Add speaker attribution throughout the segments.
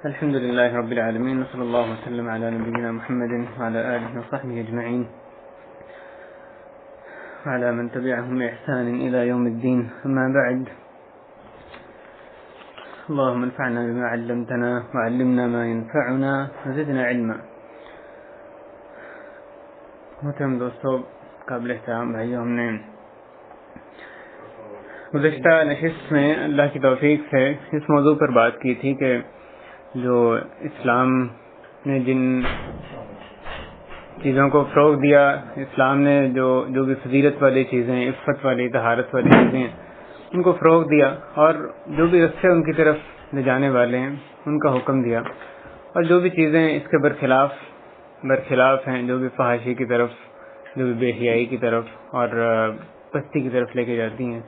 Speaker 1: الحمد لله رب العالمين، وصلى الله وسلم على نبينا محمد وعلى آله وصحبه أجمعين وعلى من تبعهم بإحسان إلى يوم الدين. أما بعد، اللهم انفعنا بما علمتنا وعلمنا ما ينفعنا وزدنا علما. محترم دوستو، قابل احترام بھائیو، ہم نے گزشتہ نشست میں اللہ کی توفیق سے اس موضوع پر بات کی تھی کہ جو اسلام نے جن چیزوں کو فروغ دیا، اسلام نے جو بھی فضیلت والی چیزیں، عفت والی، طہارت والی چیزیں ان کو فروغ دیا، اور جو بھی رستے ان کی طرف لے جانے والے ہیں ان کا حکم دیا، اور جو بھی چیزیں اس کے برخلاف ہیں، جو بھی فحاشی کی طرف، جو بھی بے حیائی کی طرف اور پستی کی طرف لے کے جاتی ہیں،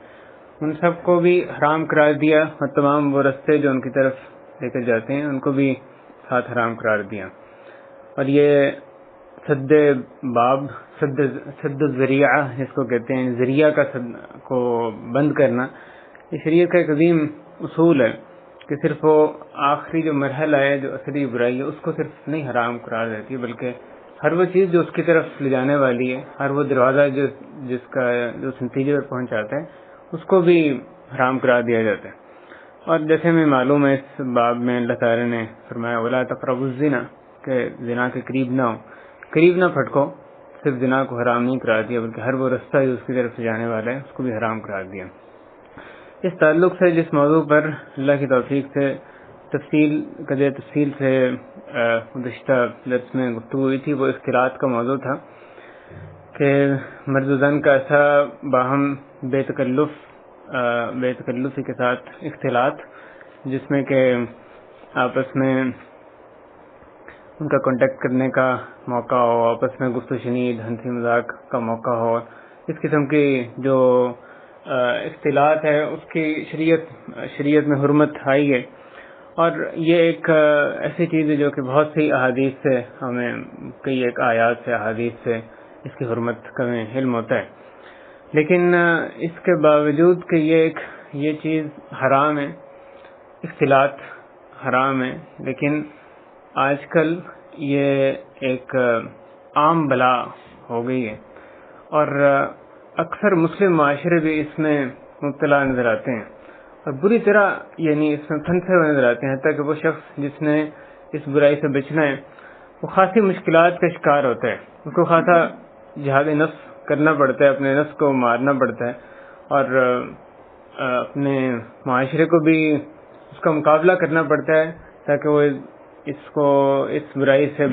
Speaker 1: ان سب کو بھی حرام قرار دیا، اور تمام وہ رستے جو ان کی طرف لے کر جاتے ہیں ان کو بھی ساتھ حرام قرار دیا. اور یہ سد الذریعہ جس کو کہتے ہیں، ذریعہ کو بند کرنا، یہ شریعت کا ایک عظیم اصول ہے کہ صرف وہ آخری جو مرحلہ ہے، جو اصلی برائی ہے، اس کو صرف نہیں حرام قرار دیتی، بلکہ ہر وہ چیز جو اس کی طرف لے جانے والی ہے، ہر وہ دروازہ جس کا جو اس نتیجے پر پہنچاتا ہے، اس کو بھی حرام قرار دیا جاتا ہے. اور جیسے میں معلوم ہے، اس باب میں اللہ تعالی نے فرمایا وَلَا تَقْرَبُوا الزِّنَا، کہ زنا کے قریب نہ پھٹکو. صرف زنا کو حرام نہیں قرار دیا، بلکہ ہر وہ رستہ جو اس کی طرف سے جانے والا ہے اس کو بھی حرام قرار دیا. اس تعلق سے جس موضوع پر اللہ کی توفیق سے تفصیل سے گزشتہ درس میں گفتگو ہوئی تھی، وہ اختلاط کا موضوع تھا کہ مرد و زن کا ایسا باہم بے تکلفی کے ساتھ اختلاط جس میں کہ آپس میں ان کا کانٹیکٹ کرنے کا موقع ہو، آپس میں گفت و شنید، ہنسی مذاق کا موقع ہو. اس قسم کی جو اختلاط ہے اس کی شریعت میں حرمت آئی ہے، اور یہ ایک ایسی چیز ہے جو کہ بہت سی احادیث سے ہمیں، کئی ایک آیات سے، احادیث سے اس کی حرمت کا ہمیں علم ہوتا ہے. لیکن اس کے باوجود کہ یہ چیز حرام ہے، اختلاط حرام ہے، لیکن آج کل یہ ایک عام بلا ہو گئی ہے، اور اکثر مسلم معاشرے بھی اس میں مبتلا نظر آتے ہیں، اور بری طرح یعنی اس میں پھنسے ہوئے نظر آتے ہیں. حتیٰ کہ وہ شخص جس نے اس برائی سے بچنا ہے وہ خاصی مشکلات کا شکار ہوتا ہے، اس کو خاصا جہاد نفس کرنا پڑتا ہے، اپنے نفس کو مارنا پڑتا ہے، اور اپنے معاشرے کو بھی اس کا مقابلہ کرنا پڑتا ہے تاکہ وہ اس برائی سے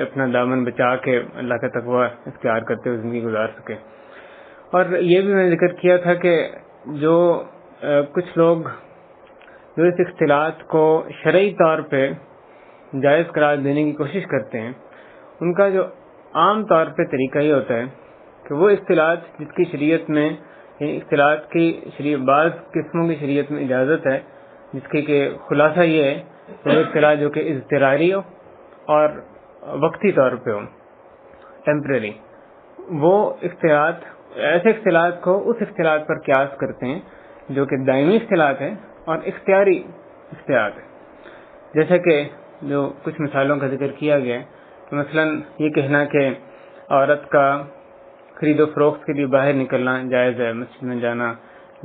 Speaker 1: اپنا دامن بچا کے اللہ کا تقوی اختیار کرتے ہوئے زندگی گزار سکے. اور یہ بھی میں نے ذکر کیا تھا کہ جو کچھ لوگ جو اس اختلاط کو شرعی طور پہ جائز قرار دینے کی کوشش کرتے ہیں، ان کا جو عام طور پہ طریقہ یہ ہوتا ہے کہ وہ اختلاط جس کی شریعت میں، یعنی اختلاط کی بعض قسموں کی شریعت میں اجازت ہے، جس کی کہ خلاصہ یہ ہے کہ وہ اختلاط جو کہ اضطراری ہو اور وقتی طور پہ ہو، ٹیمپریری، وہ ایسے اختلاط کو اس اختلاط پر قیاس کرتے ہیں جو کہ دائمی اختلاط ہے اور اختیاری اختلاط ہے. جیسے کہ جو کچھ مثالوں کا ذکر کیا گیا ہے کہ مثلا یہ کہنا کہ عورت کا خرید و فروخت کے لیے باہر نکلنا جائز ہے، مسجد میں جانا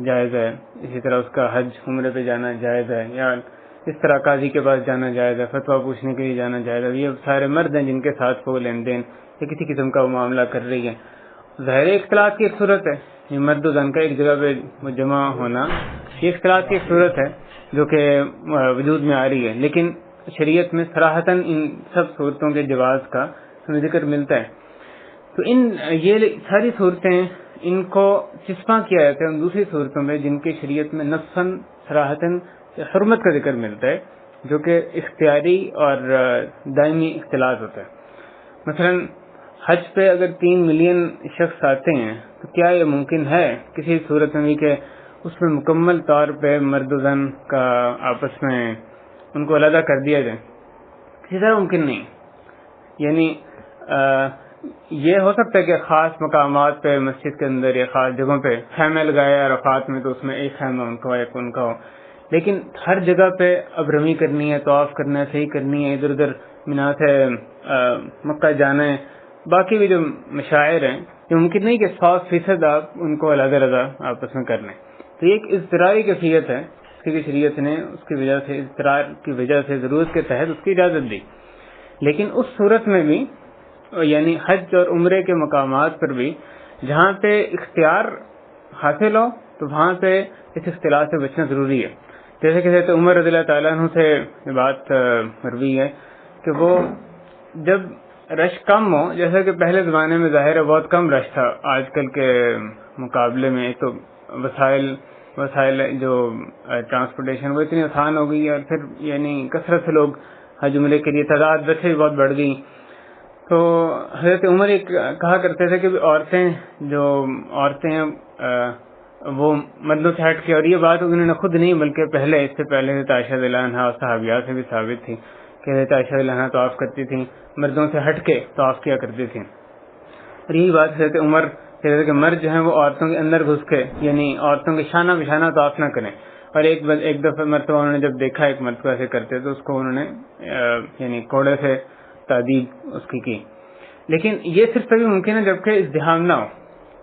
Speaker 1: جائز ہے، اسی طرح اس کا حج عمرے پہ جانا جائز ہے، یا اس طرح قاضی کے پاس جانا جائز ہے، فتویٰ پوچھنے کے لیے جانا جائز ہے. یہ سارے مرد ہیں جن کے ساتھ وہ لین دین یا کسی قسم کا وہ معاملہ کر رہی ہے. ظاہر اختلاط کی ایک صورت ہے، یہ مرد و زن کا ایک جگہ پہ جمع ہونا، یہ اختلاط کی ایک صورت ہے جو کہ وجود میں آ رہی ہے، لیکن شریعت میں صراحتاً ان سب صورتوں کے جواز کا ہمیں ذکر ملتا ہے. تو یہ ساری صورتیں ان کو چسپاں کیا جاتا ہے ان دوسری صورتوں میں جن کی شریعت میں نصاً صراحتاً حرمت کا ذکر ملتا ہے، جو کہ اختیاری اور دائمی اختلاط ہوتا ہے. مثلا حج پہ اگر 3 ملین شخص آتے ہیں تو کیا یہ ممکن ہے کسی صورت میں بھی کہ اس میں مکمل طور پہ مرد و زن کا آپس میں ان کو علیحدہ کر دیا جائے؟ کسی طرح ممکن نہیں. یعنی یہ ہو سکتا ہے کہ خاص مقامات پہ مسجد کے اندر یا خاص جگہوں پہ خیمے لگائے عرفات میں، تو اس میں ایک خیمہ ان کا ہو ایک ان کا ہو، لیکن ہر جگہ پہ اب رمی کرنی ہے، طواف کرنا ہے، صحیح کرنی ہے، ادھر ادھر مینا سے مکہ جانا ہے، باقی بھی جو مشاعر ہیں یہ ممکن نہیں کہ 100% آپ ان کو علیحدہ علیحدہ آپس میں کر لیں. تو یہ ایک اضطراری کیفیت ہے کہ شریعت نے اس کی وجہ سے، اضطرار کی وجہ سے، ضرورت کے تحت اس کی اجازت دی. لیکن اس صورت میں بھی یعنی حج اور عمرے کے مقامات پر بھی جہاں پہ اختیار حاصل ہو تو وہاں پہ اس اختلاط سے بچنا ضروری ہے. جیسے کہ حضرت عمر رضی اللہ تعالیٰ عنہ سے یہ بات مروی ہے کہ وہ جب رش کم ہو، جیسا کہ پہلے زمانے میں ظاہر ہے بہت کم رش تھا آج کل کے مقابلے میں، تو وسائل جو ٹرانسپورٹیشن وہ اتنی آسان ہو گئی ہے، اور پھر یعنی کثرت سے لوگ حج عمرے کے لیے تعداد ویسے بھی بہت بڑھ گئی. تو حضرت عمر ایک کہا کرتے تھے کہ عورتیں ہیں وہ مردوں سے ہٹ کے، اور یہ بات انہوں نے خود نہیں بلکہ پہلے، اس سے پہلے حضرت عائشہ رضی اللہ عنہا اور صحابیات سے بھی ثابت تھی کہ حضرت عائشہ رضی اللہ عنہا طواف کرتی تھیں، مردوں سے ہٹ کے طواف کیا کرتی تھیں. اور یہی بات حضرت عمر کہتے تھے کہ مرد جو ہیں وہ عورتوں کے اندر گھس کے یعنی عورتوں کے شانہ بشانہ طواف نہ کریں. اور ایک دفعہ مرتبہ انہوں نے جب دیکھا ایک مرد کو ایسے کرتے تو اس کو انہوں نے یعنی کوڑے سے تعدیب اس کی. لیکن یہ صرف تبھی ممکن ہے جبکہ ازدحام نہ ہو،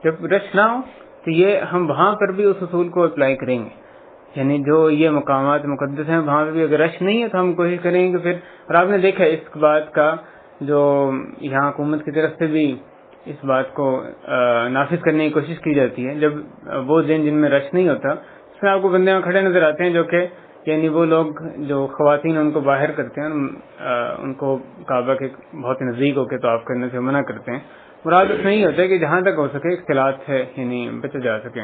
Speaker 1: جب رش نہ ہو تو یہ ہم وہاں پر بھی اس اصول کو اپلائی کریں گے. یعنی جو یہ مقامات مقدس ہیں وہاں پہ بھی اگر رش نہیں ہے تو ہم کوشش کریں گے کہ پھر، اور آپ نے دیکھا اس بات کا جو یہاں حکومت کی طرف سے بھی اس بات کو نافذ کرنے کی کوشش کی جاتی ہے، جب وہ دن جن میں رش نہیں ہوتا اس میں آپ کو بندے کھڑے نظر آتے ہیں جو کہ یعنی وہ لوگ جو خواتین ان کو باہر کرتے ہیں، ان کو کعبہ کے بہت نزدیک ہو کے طواف کرنے سے منع کرتے ہیں. مراد اس میں یہ ہوتا ہے کہ جہاں تک ہو سکے اختلاط ہے یعنی بچا جا سکے.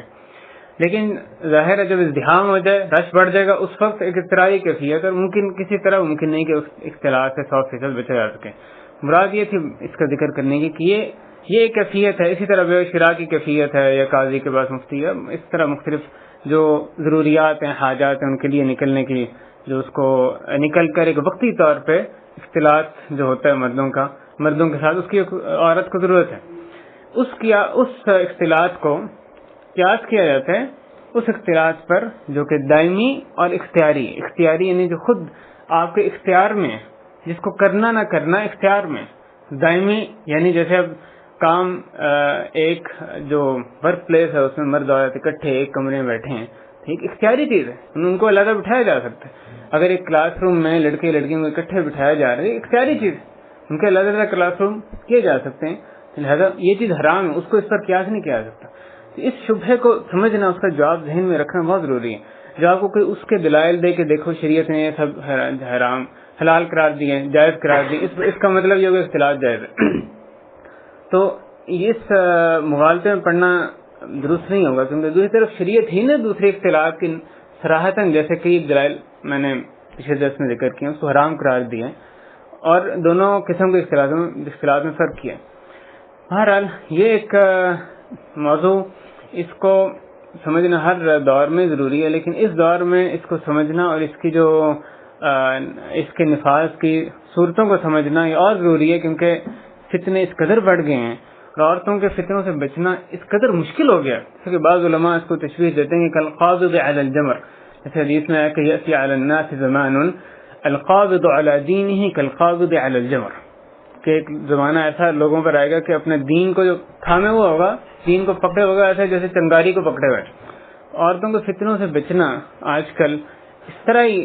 Speaker 1: لیکن ظاہر ہے جب ازدحام ہو جائے، رش بڑھ جائے گا، اس وقت ایک اضطراری کیفیت، اور ممکن کسی طرح ممکن نہیں کہ اس اختلاط سے 100% بچا جا سکے. مراد یہ تھی اس کا ذکر کرنے کی کہ یہ ایک کیفیت ہے. اسی طرح بے شراء کی کیفیت ہے یا قاضی کے پاس مفتی ہے، اس طرح مختلف جو ضروریات ہیں، حاجات ہیں، ان کے لیے نکلنے کی، جو اس کو نکل کر ایک وقتی طور پہ اختلاط جو ہوتا ہے مردوں کے ساتھ، اس کی عورت کو ضرورت ہے. اس اختلاط کو قیاس کیا جاتا ہے اس اختلاط پر جو کہ دائمی اور اختیاری یعنی جو خود آپ کے اختیار میں، جس کو کرنا نہ کرنا اختیار میں. دائمی یعنی جیسے اب کام ایک جو ورک پلیس ہے اس میں مرد عورت اکٹھے ایک کمرے میں بیٹھے ہیں، ایک اختیاری چیز ہے، ان کو علیحدہ بٹھایا جا سکتا ہے. اگر ایک کلاس روم میں لڑکے لڑکیوں کو اکٹھے بٹھایا جا رہا ہے، اختیاری چیز ہے، ان کے علیحدہ علیحدہ کلاس روم کیے جا سکتے ہیں. لہٰذا یہ چیز حرام ہے، اس کو اس پر قیاس نہیں کیا جا سکتا. اس شبہے کو سمجھنا، اس کا جواب ذہن میں رکھنا بہت ضروری ہے. جو آپ کو کوئی اس کے دلائل دے کہ دیکھو شریعت نے یہ سب حرام حلال قرار دیے، جائز قرار دیے، اس کا مطلب یہ ہوگا اختلاط جائز ہے. تو اس مغالطے میں پڑھنا درست نہیں ہوگا، کیونکہ دوسری طرف شریعت ہی نے دوسرے اختلاط کی صراحتاً، جیسے کئی دلائل میں نے پچھلے درس میں ذکر کیا، اس کو حرام قرار دیا اور دونوں قسم کے اختلاط میں فرق کیا. بہرحال یہ ایک موضوع، اس کو سمجھنا ہر دور میں ضروری ہے، لیکن اس دور میں اس کو سمجھنا اور اس کی جو اس کے نفاذ کی صورتوں کو سمجھنا یہ اور ضروری ہے، کیونکہ فتنے اس قدر بڑھ گئے ہیں اور عورتوں کے فتنوں سے بچنا اس قدر مشکل ہو گیا کہ بعض علماء اس کو تشبیہ دیتے ہیں کہ القابض علی الجمر. جیسے حدیث میں آیا کہ یأتی علی الناس زمان القابض علی دینہ کالقابض علی الجمر، کہ ایک زمانہ ایسا لوگوں پر آئے گا کہ اپنے دین کو جو تھامے ہوا ہوگا، دین کو پکڑے ہوگا ایسا جیسے چنگاری کو پکڑے ہوئے. عورتوں کے فتنوں سے بچنا آج کل اس طرح ہی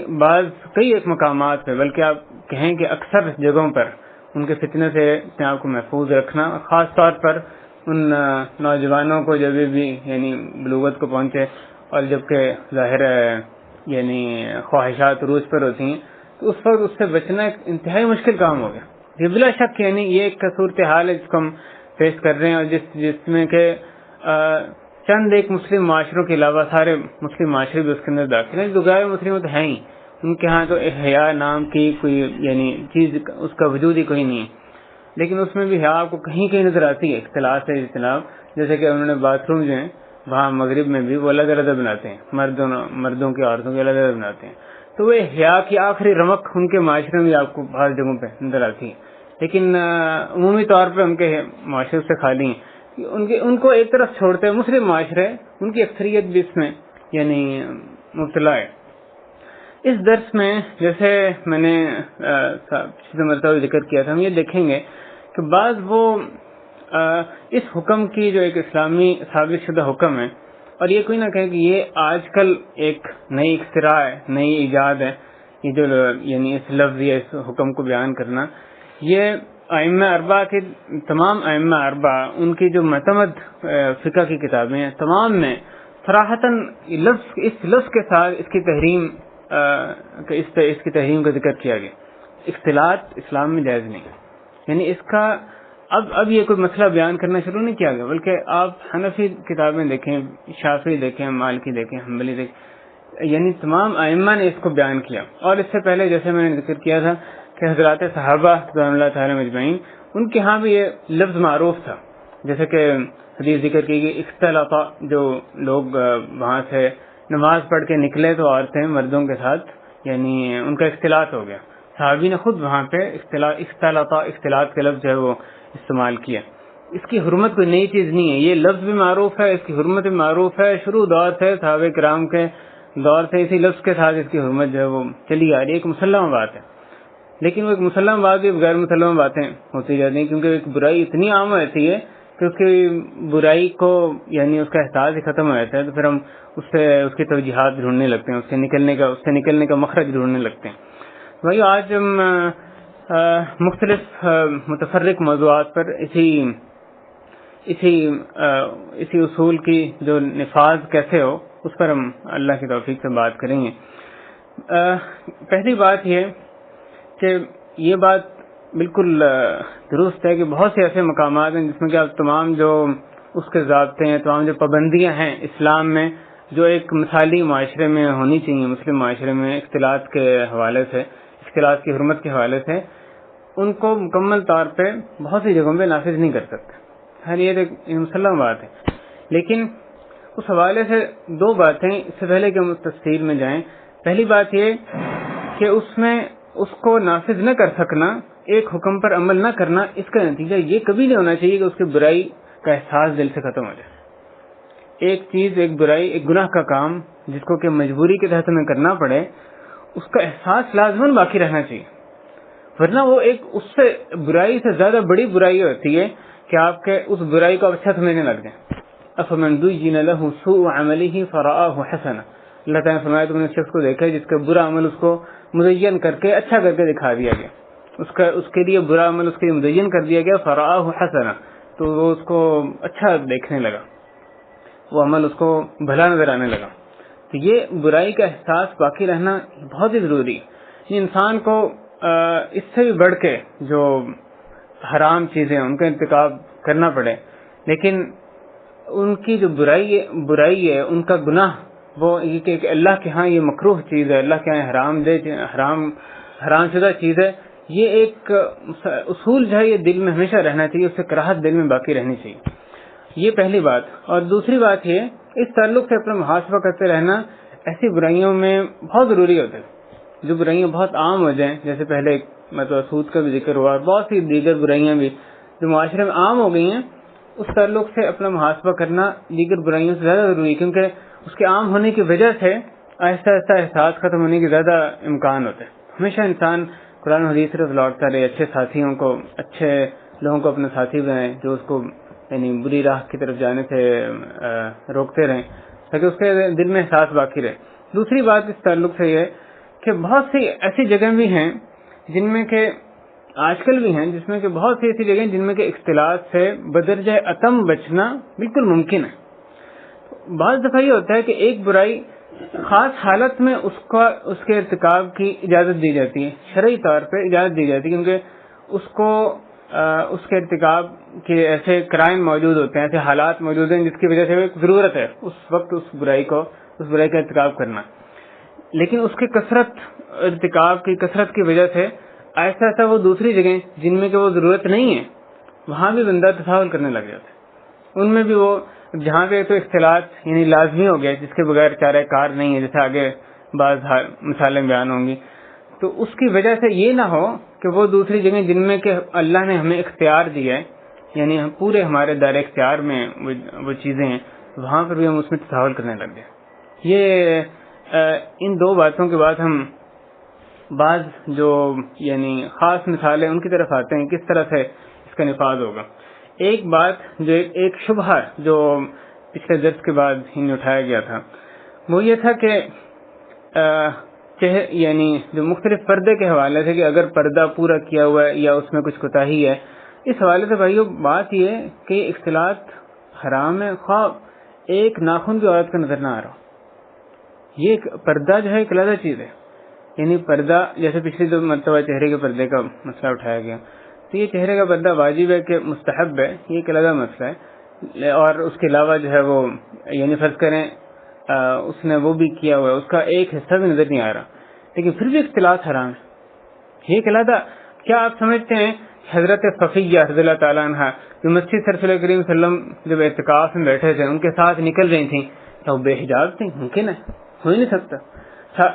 Speaker 1: کئی ایک مقامات پہ، بلکہ آپ کہیں کہ اکثر جگہوں پر ان کے فتنے سے اپنے آپ کو محفوظ رکھنا، خاص طور پر ان نوجوانوں کو جب بھی یعنی بلوغت کو پہنچے اور جبکہ ظاہر یعنی خواہشات عروج پر ہوتی ہیں، تو اس وقت اس سے بچنا ایک انتہائی مشکل کام ہو گیا. یہ بلا شک یعنی یہ ایک صورتحال ہے جس کو ہم فیس کر رہے ہیں، اور جس میں کہ چند ایک مسلم معاشروں کے علاوہ سارے مسلم معاشرے بھی اس کے اندر داخل ہیں. جو غیر مسلم تو ہیں ہی، ان کے ہاں تو حیا نام کی کوئی یعنی چیز اس کا وجود ہی کوئی نہیں ہے، لیکن اس میں بھی حیا آپ کو کہیں کہیں نظر آتی ہے. اختلاط ہے اجتناب، جیسے کہ انہوں نے باتھ روم جو ہیں وہاں مغرب میں بھی وہ الگ الگ بناتے ہیں، مردوں کے عورتوں کے الگ الگ بناتے ہیں. تو وہ حیا کی آخری رمق ان کے معاشرے میں آپ کو بعض جگہوں پہ نظر آتی ہے، لیکن عمومی طور پہ ان کے معاشرے سے خالی ہیں. ان کو ایک طرف چھوڑتے ہیں مسلم معاشرے، ان کی اکثریت بھی اس میں یعنی مبتلا ہے. اس درس میں جیسے میں نے پچھلی مرتبہ ذکر کیا تھا، ہم یہ دیکھیں گے کہ بعض وہ اس حکم کی جو ایک اسلامی ثابت شدہ حکم ہے، اور یہ کوئی نہ کہے کہ یہ آج کل ایک نئی اختراع ہے، نئی ایجاد ہے، یہ جو یعنی اس لفظ یا اس حکم کو بیان کرنا، یہ ائمہ اربعہ کے تمام ائمہ اربعہ ان کی جو معتمد فقہ کی کتابیں ہیں تمام میں صراحتاً اس لفظ کے ساتھ اس کی تحریم کا ذکر کیا گیا۔ اختلاط اسلام میں جائز نہیں، یعنی اس کا اب یہ کوئی مسئلہ بیان کرنا شروع نہیں کیا گیا، بلکہ آپ حنفی کتابیں دیکھیں، شافعی دیکھیں، مالکی دیکھیں، حنبلی دیکھیں، یعنی تمام ائمہ نے اس کو بیان کیا۔ اور اس سے پہلے جیسے میں نے ذکر کیا تھا کہ حضرات صحابہ رضوان اللہ تعالی مجمعین ان کے ہاں بھی یہ لفظ معروف تھا، جیسے کہ حدیث ذکر کی گئی اختلاط، جو لوگ وہاں سے نماز پڑھ کے نکلے تو عورتیں مردوں کے ساتھ یعنی ان کا اختلاط ہو گیا، صحابی نے خود وہاں پہ اختلاط کا لفظ جو ہے وہ استعمال کیا۔ اس کی حرمت کوئی نئی چیز نہیں ہے، یہ لفظ بھی معروف ہے، اس کی حرمت بھی معروف ہے، شروع دور سے صحابہ کرام کے دور سے اسی لفظ کے ساتھ اس کی حرمت جو ہے وہ چلی آ رہی ہے، ایک مسلم بات ہے۔ لیکن وہ ایک مسلم بات بھی غیر مسلم باتیں ہوتی جاتی ہیں، کیونکہ ایک برائی اتنی عام ہوتی ہے کہ اس کی برائی کو یعنی اس کا احساس ہی ختم ہو جاتا ہے، تو پھر ہم اس کی توجیحات ڈھونڈنے لگتے ہیں، اس سے نکلنے کا مخرج ڈھونڈنے لگتے ہیں۔ وہی آج ہم مختلف متفرق موضوعات پر اسی اصول کی جو نفاذ کیسے ہو اس پر ہم اللہ کی توفیق سے بات کریں گے۔ پہلی بات یہ کہ یہ بات بالکل درست ہے کہ بہت سے ایسے مقامات ہیں جس میں کہ آپ تمام جو اس کے ضابطے ہیں، تمام جو پابندیاں ہیں اسلام میں جو ایک مثالی معاشرے میں ہونی چاہیے، مسلم معاشرے میں اختلاط کے حوالے سے، اختلاط کی حرمت کے حوالے سے، ان کو مکمل طور پہ بہت سی جگہوں پہ نافذ نہیں کر سکتے۔ خیر یہ ایک مسلم بات ہے، لیکن اس حوالے سے دو باتیں اس سے پہلے کہ ہم تفصیل میں جائیں۔ پہلی بات یہ کہ اس کو نافذ نہ کر سکنا، ایک حکم پر عمل نہ کرنا، اس کا نتیجہ یہ کبھی نہیں ہونا چاہیے کہ اس کی برائی کا احساس دل سے ختم ہو جائے۔ ایک برائی، ایک گناہ کا کام جس کو کہ مجبوری کے تحت ہمیں کرنا پڑے، اس کا احساس لازماً باقی رہنا چاہیے، ورنہ وہ ایک اس سے برائی سے زیادہ بڑی برائی ہوتی ہے کہ آپ کے اس برائی کو اچھا سمجھنے لگ جائیں۔ افمن زین له سوء عمله فرآہ حسنا، اللہ تعالیٰ نے فرمایا تم نے اس شخص کو دیکھا جس کا برا عمل اس کو مزین کر کے اچھا کر کے دکھا دیا گیا، اس کے لیے برا عمل اس کے لیے مزین کر دیا گیا، فرآہ حسنا، تو وہ اس کو اچھا دیکھنے لگا، وہ عمل اس کو بھلا نظر آنے لگا۔ تو یہ برائی کا احساس باقی رہنا بہت ہی ضروری ہے۔ انسان کو اس سے بھی بڑھ کے جو حرام چیزیں ان کا ارتکاب کرنا پڑے، لیکن ان کی جو برائی ہے، ان کا گناہ، وہ یہ کہ اللہ کے ہاں یہ مکروہ چیز ہے، اللہ کے ہاں حرام شدہ چیز ہے، یہ ایک اصول جو ہے یہ دل میں ہمیشہ رہنا چاہیے، اس سے کراہت دل میں باقی رہنی چاہیے۔ یہ پہلی بات۔ اور دوسری بات یہ اس تعلق سے اپنا محاسبہ کرتے رہنا ایسی برائیوں میں بہت ضروری ہوتا ہے جو برائیاں بہت عام ہو جائیں، جیسے پہلے مطلب سود کا بھی ذکر ہوا، اور بہت سی دیگر برائیاں بھی جو معاشرے میں عام ہو گئی ہیں، اس تعلق سے اپنا محاسبہ کرنا دیگر برائیوں سے زیادہ ضروری ہے، کیونکہ اس کے عام ہونے کی وجہ سے آہستہ آہستہ احساس ختم ہونے کی زیادہ امکان ہوتا ہے۔ ہمیشہ انسان قرآن و حدیث طرف لوٹتا رہے، اچھے ساتھیوں کو، اچھے لوگوں کو اپنے ساتھی بنائیں جو اس کو یعنی بری راہ کی طرف جانے سے روکتے رہیں، تاکہ اس کے دل میں احساس باقی رہے۔ دوسری بات اس تعلق سے یہ کہ بہت سی ایسی جگہیں بھی ہیں جن میں کہ آج کل بھی ہیں، جس میں کہ بہت سی ایسی جگہیں جن میں کہ اختلاط سے بدرجہ اتم بچنا بالکل ممکن ہے۔ بعض دفعہ یہ ہوتا ہے کہ ایک برائی خاص حالت میں اس کے ارتکاب کی اجازت دی جاتی ہے، شرعی طور پہ اجازت دی جاتی ہے، کیونکہ اس کے ارتکاب کے ایسے کرائم موجود ہوتے ہیں، ایسے حالات موجود ہیں جس کی وجہ سے ایک ضرورت ہے اس وقت اس برائی کا ارتکاب کرنا۔ لیکن اس کی ارتکاب کی کثرت کی وجہ سے ایسا وہ دوسری جگہیں جن میں کہ وہ ضرورت نہیں ہے وہاں بھی بندہ تساہل کرنے لگ جاتا ہے، ان میں بھی وہ جہاں پہ تو اختلاط یعنی لازمی ہو گیا، جس کے بغیر چارہ کار نہیں ہے، جیسے آگے بعض مثالیں بیان ہوں گی، تو اس کی وجہ سے یہ نہ ہو کہ وہ دوسری جگہیں جن میں کہ اللہ نے ہمیں اختیار دیا ہے، یعنی ہم پورے ہمارے دائرہ اختیار میں وہ چیزیں ہیں، وہاں پر بھی ہم اس میں تساہل کرنے لگ جائیں۔ یہ ان دو باتوں کے بعد ہم بعض جو یعنی خاص مثالیں ان کی طرف آتے ہیں کس طرح سے اس کا نفاذ ہوگا. ایک بات جو ایک شبہہ جو پچھلے درس کے بعد ہی اٹھایا گیا تھا وہ یہ تھا کہ یعنی جو مختلف پردے کے حوالے سے کہ اگر پردہ پورا کیا ہوا ہے یا اس میں کچھ کوتاہی ہے. اس حوالے سے بھائیو بات یہ ہے کہ اختلاط حرام ہے خواہ ایک ناخن بھی عورت کا نظر نہ آ رہا. یہ ایک پردہ جو ہے ایک علیحدہ چیز ہے. یعنی پردہ جیسے پچھلی دو مرتبہ چہرے کے پردے کا مسئلہ اٹھایا گیا تو یہ چہرے کا پردہ واجب ہے کہ مستحب ہے, یہ ایک علیحدہ مسئلہ ہے. اور اس کے علاوہ جو ہے وہ یعنی فرض کریں اس نے وہ بھی کیا ہوا ہے, اس کا ایک حصہ بھی نظر نہیں آ رہا, لیکن پھر بھی اختلاط حرام ہے. یہ ایک علیحدہ. کیا آپ سمجھتے ہیں حضرت صفیہ رضی اللہ تعالیٰ عنہ جو مسجد رسول کریم صلی اللہ علیہ وسلم جب اعتکاف میں بیٹھے تھے ان کے ساتھ نکل رہی تھیں کیا وہ بے حجاب تھیں؟ ممکن ہے, ہو ہی نہیں سکتا.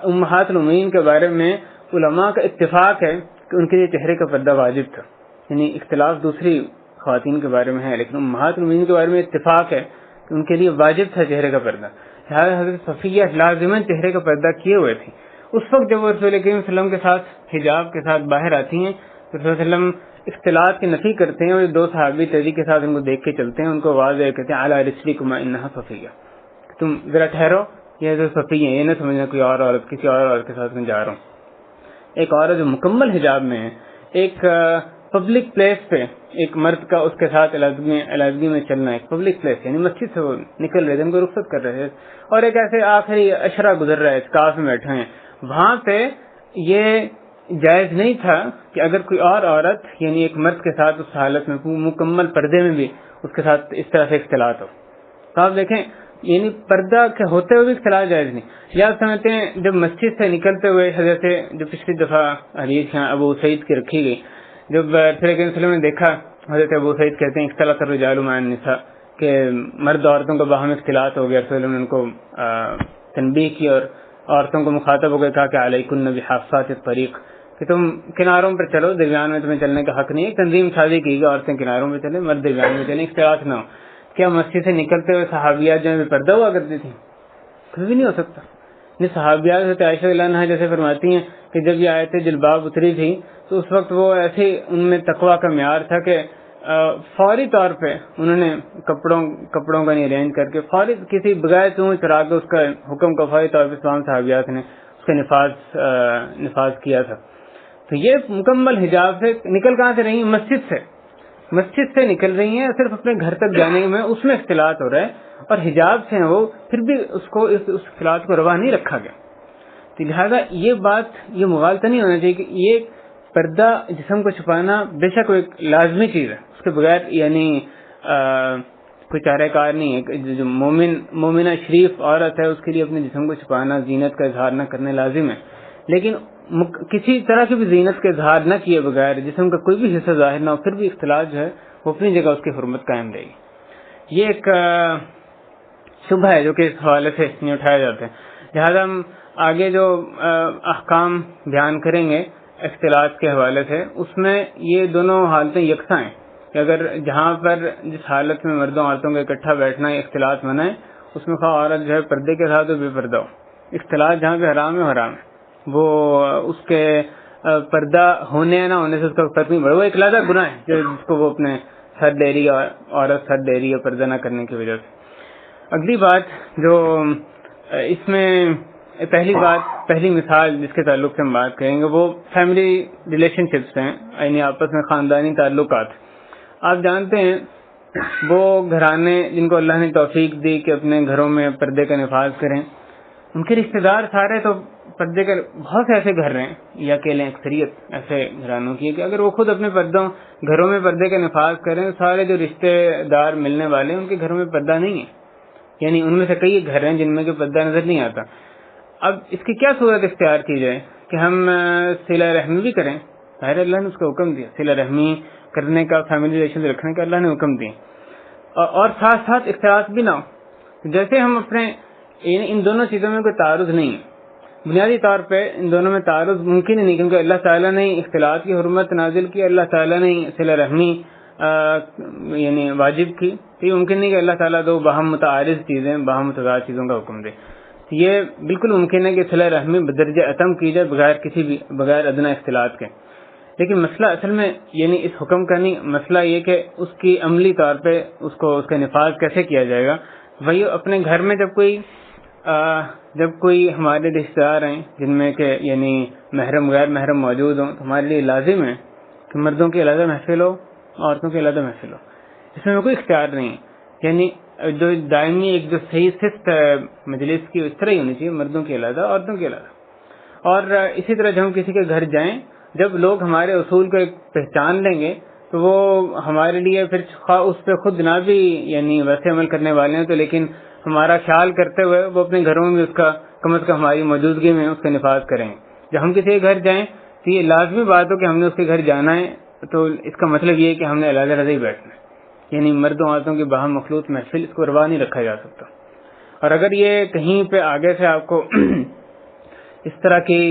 Speaker 1: امہات المؤمنین کے بارے میں علماء کا اتفاق ہے کہ ان کے لیے چہرے کا پردہ واجب تھا. یعنی اختلاف دوسری خواتین کے بارے میں ہے لیکن امہات المؤمنین کے بارے میں اتفاق ہے کہ ان کے لیے واجب تھا چہرے کا پردہ. حضرت صفیہ لازماً چہرے کا پردہ کیے ہوئے تھے. اس وقت جب وہ رسول کریم صلی اللہ علیہ وسلم کے ساتھ حجاب کے ساتھ باہر آتی ہیں تو رسول صلی اللہ علیہ وسلم اختلاط کی نفی کرتے ہیں اور دو صحابی تیزی کے ساتھ ان کو دیکھ کے چلتے ہیں, ان کو آواز دے کہتے ہیں اعلیٰ رسلکما انہا صفیہ, تم ذرا ٹھہرو یہ جو صفیہ ہے, یہ نہ سمجھنا کوئی اور عورت کسی اور عورت کے ساتھ میں جا رہا ہوں. ایک عورت جو مکمل حجاب میں ہے ایک پبلک پلیس پہ ایک مرد کا اس کے ساتھ علیحدگی میں چلنا, ایک پبلک پلیس یعنی مسجد سے وہ نکل رہے تھے, ان کو رخصت کر رہے تھے اور ایک ایسے آخری اشرا گزر رہا ہے اعتکاف میں بیٹھے ہیں, وہاں پہ یہ جائز نہیں تھا کہ اگر کوئی اور عورت یعنی ایک مرد کے ساتھ اس حالت میں مکمل پردے میں بھی اس کے ساتھ اس طرح سے اختلاط ہو. تو آپ دیکھیں یعنی پردہ کے ہوتے ہوئے بھی اختلاط جائز نہیں. یا سمجھتے ہیں جب مسجد سے نکلتے ہوئے حضرت جو پچھلی دفعہ حدیث ابو سعید کی رکھی گئی, جب رسول کریم صلی اللہ علیہ وسلم نے دیکھا حضرت ابو سعید کہتے ہیں اختلاط الرجال مع النساء کہ مرد عورتوں کا باہم اختلاط ہو گیا. رسول اللہ نے ان کو تنبیہ کی اور عورتوں کو مخاطب ہو گئے کہا کہ علیکن بحافات الطریق کہ تم کناروں پر چلو, درمیان میں تمہیں چلنے کا حق نہیں ہے. تنظیم سازی کی گئی عورتیں کناروں پہ چلیں مرد درمیان میں چلیں, اختلاط نہ ہو. کیا مسجد سے نکلتے ہوئے صحابیات جو پردہ ہوا کرتی تھیں؟ کبھی بھی نہیں ہو سکتا. یہ صحابیات حضرت عائشہ رضی اللہ عنہا جیسے فرماتی ہیں کہ جب یہ آیت جلباب اتری تھی تو اس وقت وہ ایسے ان میں تقویٰ کا معیار تھا کہ فوری طور پہ انہوں نے کپڑوں کا نہیں ارینج کر کے فوری کسی بغیر چون چرا کے اس کا حکم کا فوری طور پہ تمام صحابیات نے اس کا نفاذ کیا تھا. تو یہ مکمل حجاب سے نکل کہاں سے رہی ہیں؟ مسجد سے نکل رہی ہیں, صرف اپنے گھر تک جانے میں اس میں اختلاط ہو رہا ہے اور حجاب سے ہیں وہ, پھر بھی اس اختلاط کو روا نہیں رکھا گیا. تو لہٰذا یہ بات یہ مغالطہ نہیں ہونا چاہیے کہ یہ پردہ جسم کو چھپانا بے شک ایک لازمی چیز ہے, اس کے بغیر یعنی کوئی چارہ کار نہیں ہے. جو مومنہ شریف عورت ہے اس کے لیے اپنے جسم کو چھپانا زینت کا اظہار نہ کرنے لازم ہے, لیکن کسی طرح کی بھی زینت کا اظہار نہ کیے بغیر جسم کا کوئی بھی حصہ ظاہر نہ ہو پھر بھی اختلاط جو ہے وہ اپنی جگہ اس کی حرمت قائم رہے گی. یہ ایک شبہ ہے جو کہ اس حوالے سے نہیں اٹھایا جاتا ہے. لہٰذا ہم آگے جو احکام بیان کریں گے اختلاط کے حوالے سے اس میں یہ دونوں حالتیں یکساں ہیں کہ اگر جہاں پر جس حالت میں مردوں عورتوں کا اکٹھا بیٹھنا ہے اختلاط منع ہے, اس میں خواہ عورت جو ہے پردے کے ساتھ بے پردہ ہو, اختلاط جہاں پہ حرام ہے حرام ہے, وہ اس کے پردہ ہونے یا نہ ہونے سے اس کا فرق نہیں پڑا, وہ ایک علیحدہ گناہ ہے جس کو وہ اپنے سر دے رہی ہے, عورت سر دے رہی ہے پردہ نہ کرنے کی وجہ سے. اگلی بات جو اس میں پہلی مثال جس کے تعلق سے ہم بات کریں گے وہ فیملی ریلیشن شپس ہیں, یعنی آپس میں خاندانی تعلقات. آپ جانتے ہیں وہ گھرانے جن کو اللہ نے توفیق دی کہ اپنے گھروں میں پردے کا نفاذ کریں, ان کے رشتہ دار سارے تو پردے کے بہت سے ایسے گھر ہیں یا اکیلے اکثریت ایسے گھرانوں کی کہ اگر وہ خود اپنے گھروں میں پردے کا نفاذ کریں, سارے جو رشتہ دار ملنے والے ہیں ان کے گھروں میں پردہ نہیں ہے, یعنی ان میں سے کئی گھر ہیں جن میں کہ پردہ نظر نہیں آتا. اب اس کی کیا صورت اختیار کی جائے کہ ہم صلہ رحمی بھی کریں, ظاہر اللہ نے اس کا حکم دیا صلہ رحمی کرنے کا, فیملی ریلیشن رکھنے کا اللہ نے حکم دیا, اور ساتھ ساتھ اختلاط بھی نہ ہو. جیسے ہم اپنے ان دونوں چیزوں میں کوئی تعارض نہیں ہے, بنیادی طور پہ ان دونوں میں تعارض ممکن ہی نہیں کیونکہ اللہ تعالیٰ نے اختلاط کی حرمت نازل کی, اللہ تعالیٰ نے صلہ رحمی یعنی واجب کی, تو یہ ممکن نہیں کہ اللہ تعالیٰ دو باہم متعارض چیزیں باہم متضاد چیزوں کا حکم دے. یہ بالکل ممکن ہے کہ صلہ رحمی بدرجہ اتم کی جائے بغیر ادنیٰ اختلاط کے. لیکن مسئلہ اصل میں یعنی اس حکم کا نہیں، مسئلہ یہ کہ اس کی عملی طور پہ اس کا نفاذ کیسے کیا جائے گا. وہی اپنے گھر میں جب کوئی ہمارے رشتہ دار ہیں جن میں کہ یعنی محرم غیر محرم موجود ہوں، تو ہمارے لیے لازم ہے کہ مردوں کی علیحدہ محفل ہو، عورتوں کی علیحدہ محفل ہو. اس میں کوئی اختیار نہیں ہے، یعنی جو دائمی ایک جو صحیح صفت مجلس کی اس طرح ہی ہونی چاہیے، مردوں کی علیحدہ، عورتوں کی علیحدہ. اور اسی طرح جب ہم کسی کے گھر جائیں، جب لوگ ہمارے اصول کو ایک پہچان لیں گے تو وہ ہمارے لیے پھر اس پہ خود نہ بھی یعنی ویسے عمل کرنے والے ہیں، تو لیکن ہمارا خیال کرتے ہوئے وہ اپنے گھروں میں اس کا کم از کم ہماری موجودگی میں اس کا نفاذ کریں. جب ہم کسی کے گھر جائیں تو یہ لازمی بات ہو کہ ہم نے اس کے گھر جانا ہے، تو اس کا مطلب یہ ہے کہ ہم نے علیحدہ علیحدہ ہی بیٹھنا ہے، یعنی مردوں عورتوں کی باہم مخلوط محفل اس کو روا نہیں رکھا جا سکتا. اور اگر یہ کہیں پہ آگے سے آپ کو اس طرح کی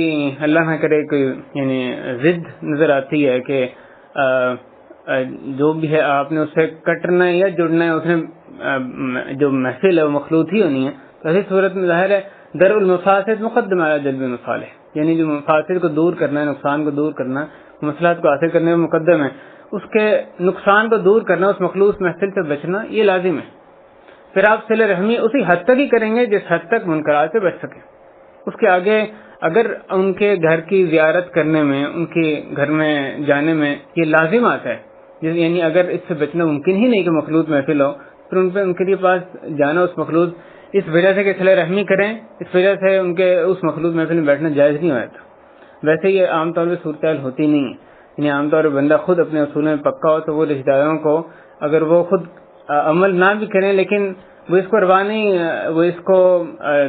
Speaker 1: اللہ نہ کرے کوئی یعنی ضد نظر آتی ہے کہ جو بھی ہے آپ نے اس سے کٹنا ہے یا جڑنا ہے، اس نے جو محفل ہے وہ مخلوط ہی ہونی ہے، تو ایسی صورت میں ظاہر ہے درء المفاسد مقدم علی جلب المصالح، یعنی جو مفاسد کو دور کرنا ہے، نقصان کو دور کرنا ہے، مصلحت کو حاصل کرنے میں مقدم ہے، اس کے نقصان کو دور کرنا، اس مخلوط محفل سے بچنا یہ لازم ہے. پھر آپ صلہ رحمی اسی حد تک ہی کریں گے جس حد تک منکرات سے بچ سکیں. اس کے آگے اگر ان کے گھر کی زیارت کرنے میں، ان کے گھر میں جانے میں یہ لازم آتا ہے، یعنی اگر اس سے بچنا ممکن ہی نہیں کہ مخلوط محفل ہو، پھر ان کے پاس جانا اس مخلوط اس وجہ سے کہ صلہ رحمی کریں، اس وجہ سے ان کے اس مخلوط محفل میں بیٹھنا جائز نہیں ہوتا. ویسے یہ عام طور پہ صورتحال ہوتی نہیں ہے، یعنی عام طور پہ بندہ خود اپنے اصول میں پکا ہو تو وہ رشتہ داروں کو اگر وہ خود عمل نہ بھی کریں لیکن وہ اس کو روا نہیں، وہ اس کو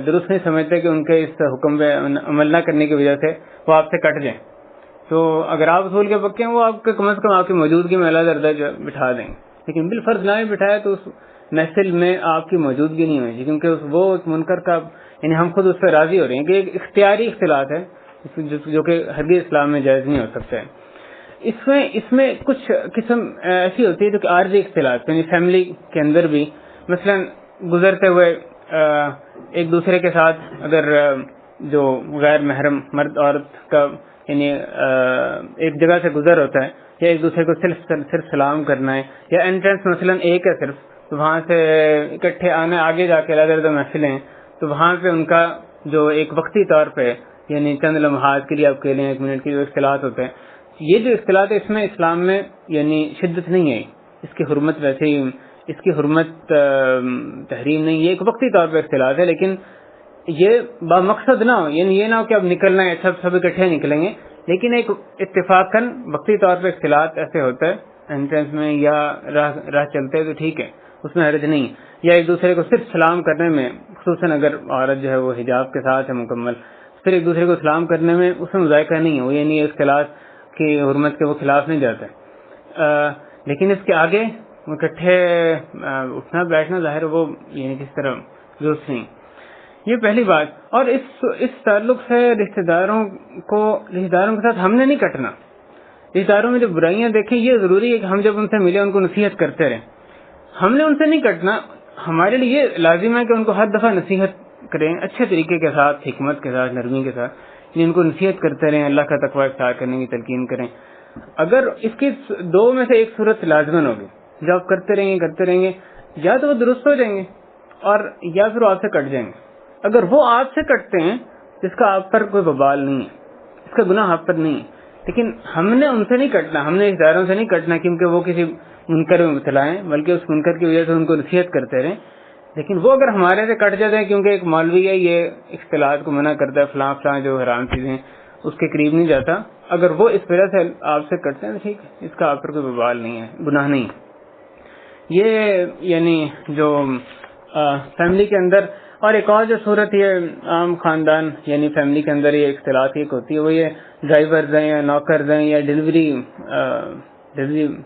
Speaker 1: درست نہیں سمجھتے کہ ان کے اس حکم پہ عمل نہ کرنے کی وجہ سے وہ آپ سے کٹ جائیں، تو اگر آپ اصول کے پکے ہیں وہ آپ کے کم از کم آپ کی موجودگی میں علیحدہ علیحدہ بٹھا دیں گے. لیکن بالفرض نہ بھی بٹھائے تو اس محفل میں آپ کی موجودگی نہیں ہوئی، کیونکہ وہ ایک منکر کا یعنی ہم خود اس پہ راضی ہو رہے ہیں کہ ایک اختیاری اختلاط ہے جو کہ ہرگز اسلام میں جائز نہیں ہو سکتا ہے. اس میں کچھ قسم ایسی ہوتی ہے جو کہ عارضی اختلاط، یعنی فیملی کے اندر بھی مثلا گزرتے ہوئے ایک دوسرے کے ساتھ اگر جو غیر محرم مرد عورت کا یعنی ایک جگہ سے گزر ہوتا ہے، یا ایک دوسرے کو صرف سلام کرنا ہے، یا انٹرنس مثلا ایک ہے صرف، تو وہاں سے اکٹھے آنا، آگے جا کے علیحدہ علیحدہ محفلیں، تو وہاں پہ ان کا جو ایک وقتی طور پہ یعنی چند لمحات کے لیے آپ کہہ لیں 1 منٹ کے جو اختلاط ہوتے ہیں، یہ جو اختلاط ہے اس میں اسلام میں یعنی شدت نہیں ہے، اس کی حرمت ویسے ہی اس کی حرمت تحریم نہیں، یہ ایک وقتی طور پہ اختلاط ہے، لیکن یہ بامقصد نہ ہو، یعنی یہ نہ ہو کہ اب نکلنا ہے سب اکٹھے نکلیں گے، لیکن ایک اتفاقاً وقتی طور پہ اختلاط ایسے ہوتا ہے انٹرنس میں یا راہ چلتے تو ٹھیک ہے، اس میں حرج نہیں، یا ایک دوسرے کو صرف سلام کرنے میں، خصوصاً اگر عورت جو ہے وہ حجاب کے ساتھ ہے مکمل، پھر ایک دوسرے کو سلام کرنے میں اس میں مذائقہ نہیں ہے، وہ یعنی اختلاط کی حرمت کے وہ خلاف نہیں جاتا ہے. لیکن اس کے آگے اکٹھے اٹھنا بیٹھنا ظاہر وہ یعنی کس طرح درست نہیں. یہ پہلی بات. اور اس تعلق سے رشتہ داروں کے ساتھ ہم نے نہیں کٹنا. رشتہ داروں میں جو برائیاں دیکھیں یہ ضروری ہے کہ ہم جب ان سے ملے ان کو نصیحت کرتے رہیں. ہم نے ان سے نہیں کٹنا. ہمارے لیے یہ لازم ہے کہ ان کو ہر دفعہ نصیحت کریں اچھے طریقے کے ساتھ، حکمت کے ساتھ، نرمی کے ساتھ، یعنی ان کو نصیحت کرتے رہیں، اللہ کا تقوی اختیار کرنے کی تلقین کریں. اگر اس کی دو میں سے ایک صورت لازمن ہوگی، جو آپ کرتے رہیں گے یا تو وہ درست ہو جائیں گے اور یا پھر وہ آپ سے کٹ جائیں گے. اگر وہ آپ سے کٹتے ہیں جس کا آپ پر کوئی وبال نہیں ہے، اس کا گناہ آپ پر نہیں ہے، لیکن ہم نے ان سے نہیں کٹنا، ہم نے اداروں سے نہیں کٹنا کیونکہ وہ کسی منکر میں مبتلا ہیں، بلکہ اس منکر کی وجہ سے ان کو نصیحت کرتے رہیں. لیکن وہ اگر ہمارے سے کٹ جاتے ہیں کیونکہ ایک مولوی ہے یہ اختلاط کو منع کرتا ہے، فلاں جو حرام چیزیں اس کے قریب نہیں جاتا، اگر وہ اس وجہ سے آپ سے کٹتے ہیں تو ٹھیک ہے، اس کا آپ پر کوئی وبال نہیں ہے، گناہ نہیں. یہ یعنی جو فیملی کے اندر. اور ایک اور جو صورت یہ عام خاندان یعنی فیملی کے اندر یہ اختلاط ایک ہوتی ہے، وہ یہ ڈرائیورز ہیں یا نوکرز ہیں یا ڈلیوری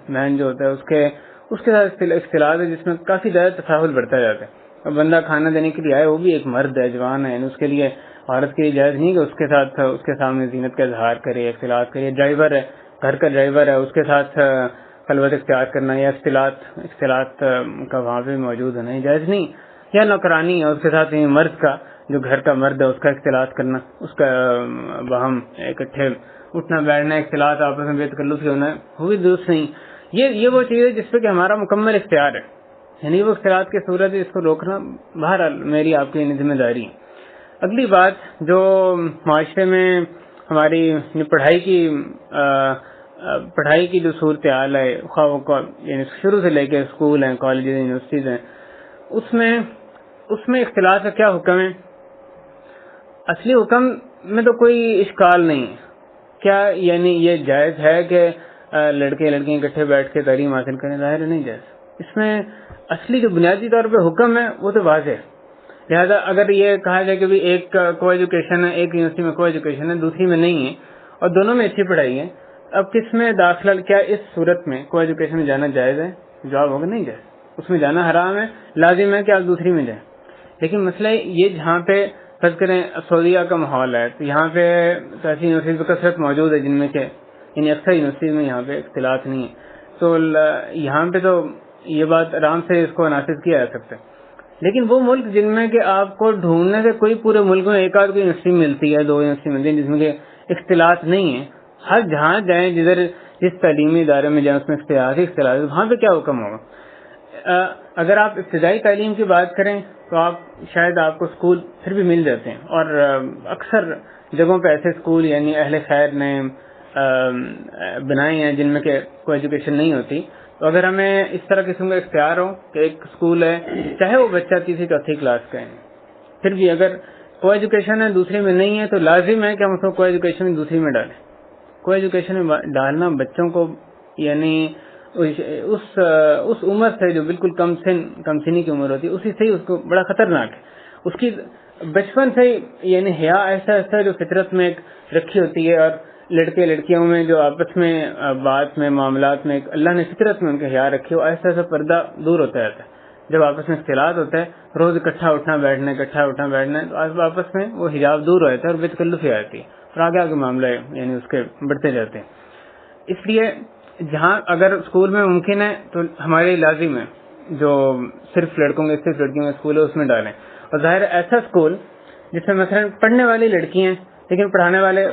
Speaker 1: مین جو ہوتا ہے اس کے ساتھ اختلاط ہے جس میں کافی زیادہ تساہل بڑھتا جاتا ہے. اور بندہ کھانا دینے کے لیے آئے، وہ بھی ایک مرد ہے، جوان ہے، یعنی اس کے لیے عورت کی جائز نہیں کہ اس کے ساتھ اس کے سامنے زینت کا اظہار کرے، اختلاط کرے. ڈرائیور ہے، گھر کا ڈرائیور ہے، اس کے ساتھ خلوت اختیار کرنا یا اختلاط کا وہاں پہ موجود ہونا جائز نہیں. یا نوکرانی ہے اس کے ساتھ مرد کا جو گھر کا مرد ہے اس کا اختلاط کرنا، اس کا باہم اکٹھے اٹھنا بیٹھنا، اختلاط آپس میں بے تکلفی ہونا، وہ بھی درست نہیں. یہ وہ چیز ہے جس پہ کہ ہمارا مکمل اختیار ہے، یعنی وہ اختلاط کی صورت ہے اس کو روکنا بہرحال میری آپ کی ذمہ داری ہے. اگلی بات جو معاشرے میں ہماری پڑھائی کی جو صورتحال ہے، خواہ یعنی شروع سے لے کے اسکول ہیں، کالجز، یونیورسٹیز ہیں، اس میں اختلاط کا کیا حکم ہے؟ اصلی حکم میں تو کوئی اشکال نہیں ہے. کیا یعنی یہ جائز ہے کہ لڑکے لڑکیاں اکٹھے بیٹھ کے تعلیم حاصل کریں؟ ظاہر ہے نہیں جائز. اس میں اصلی جو بنیادی طور پہ حکم ہے وہ تو واضح ہے. لہذا اگر یہ کہا جائے کہ ایک کو ایجوکیشن ہے، ایک یونیورسٹی میں کو ایجوکیشن ہے، دوسری میں نہیں ہے، اور دونوں میں اچھی پڑھائی ہے، اب کس میں داخلہ؟ کیا اس صورت میں کو ایجوکیشن میں جانا جائز ہے؟ جواب ہوگا نہیں جائز، اس میں جانا حرام ہے. لازم ہے کہ آپ دوسری میں جائیں. لیکن مسئلہ یہ جہاں پہ فرض کریں سعودیہ کا ماحول ہے تو یہاں پہ ایسی یونیورسٹیز کی کثرت موجود ہے جن میں کہ یعنی اکثر یونیورسٹیز میں یہاں پہ اختلاط نہیں ہے، تو یہاں پہ تو یہ بات آرام سے اس کو نافذ کیا جا سکتا ہے. لیکن وہ ملک جن میں کہ آپ کو ڈھونڈنے سے کوئی پورے ملک میں ایک آدھ کوئی یونیورسٹی ملتی ہے، 2 یونیورسٹی ملتی ہے جس میں کہ اختلاط نہیں ہے، ہر جہاں جائیں جس تعلیمی ادارے میں جائیں اس میں اختلاط ہے، وہاں پہ کیا حکم ہوگا؟ اگر آپ ابتدائی تعلیم کی بات کریں تو شاید آپ کو اسکول پھر بھی مل جاتے ہیں، اور اکثر جگہوں پہ ایسے اسکول یعنی اہل خیر نے بنائے ہیں جن میں کہ کوئی ایجوکیشن نہیں ہوتی. تو اگر ہمیں اس طرح قسم کا اختیار ہو کہ ایک اسکول ہے چاہے وہ بچہ 3 4 کلاس کا ہے، پھر بھی اگر کو ایجوکیشن ہے دوسری میں نہیں ہے تو لازم ہے کہ ہم اس کو کو ایجوکیشن دوسری میں ڈالیں. کو ایجوکیشن میں ڈالنا بچوں کو یعنی اس عمر سے جو بالکل کم سنی کی عمر ہوتی ہے اسی سے ہی اس کو بڑا خطرناک ہے. اس کی بچپن سے یعنی حیا ایسا جو فطرت میں ایک رکھی ہوتی ہے، اور لڑکے لڑکیوں میں جو آپس میں بات میں معاملات میں اللہ نے فطرت میں ان کے حیا رکھی ہو، ایسا پردہ دور ہوتا رہتا ہے. جب آپس میں اختلاط ہوتا ہے، روز اکٹھا اٹھنا بیٹھنا تو آپس میں وہ حجاب دور ہو جاتا ہے اور بے تکلفی آتی ہے، اور آگے معاملے یعنی اس کے بڑھتے جاتے ہیں. اس لیے جہاں اگر اسکول میں ممکن ہے تو ہمارے لازم ہے جو صرف لڑکوں کے صرف لڑکیوں کے اسکول ہے اس میں ڈالیں. اور ظاہر ایسا اسکول جس میں مثلا پڑھنے والی لڑکی ہیں لیکن پڑھانے والے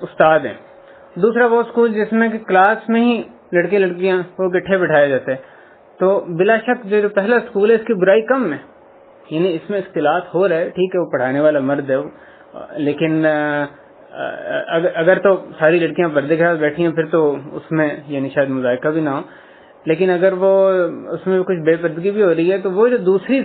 Speaker 1: استاد ہیں. دوسرا وہ اسکول جس میں کہ کلاس میں ہی لڑکے لڑکیاں وہ اکٹھے بٹھائے جاتے ہیں. تو بلا شک جو پہلا اسکول ہے اس کی برائی کم ہے، یعنی اس میں اختلاط ہو رہا ہے، ٹھیک ہے وہ پڑھانے والا مرد ہے لیکن اگر تو ساری لڑکیاں پردے کے ساتھ بیٹھی ہیں پھر تو اس میں یعنی شاید مذائقہ بھی نہ ہو. لیکن اگر وہ اس میں کچھ بے پردگی بھی ہو رہی ہے تو وہ جو دوسری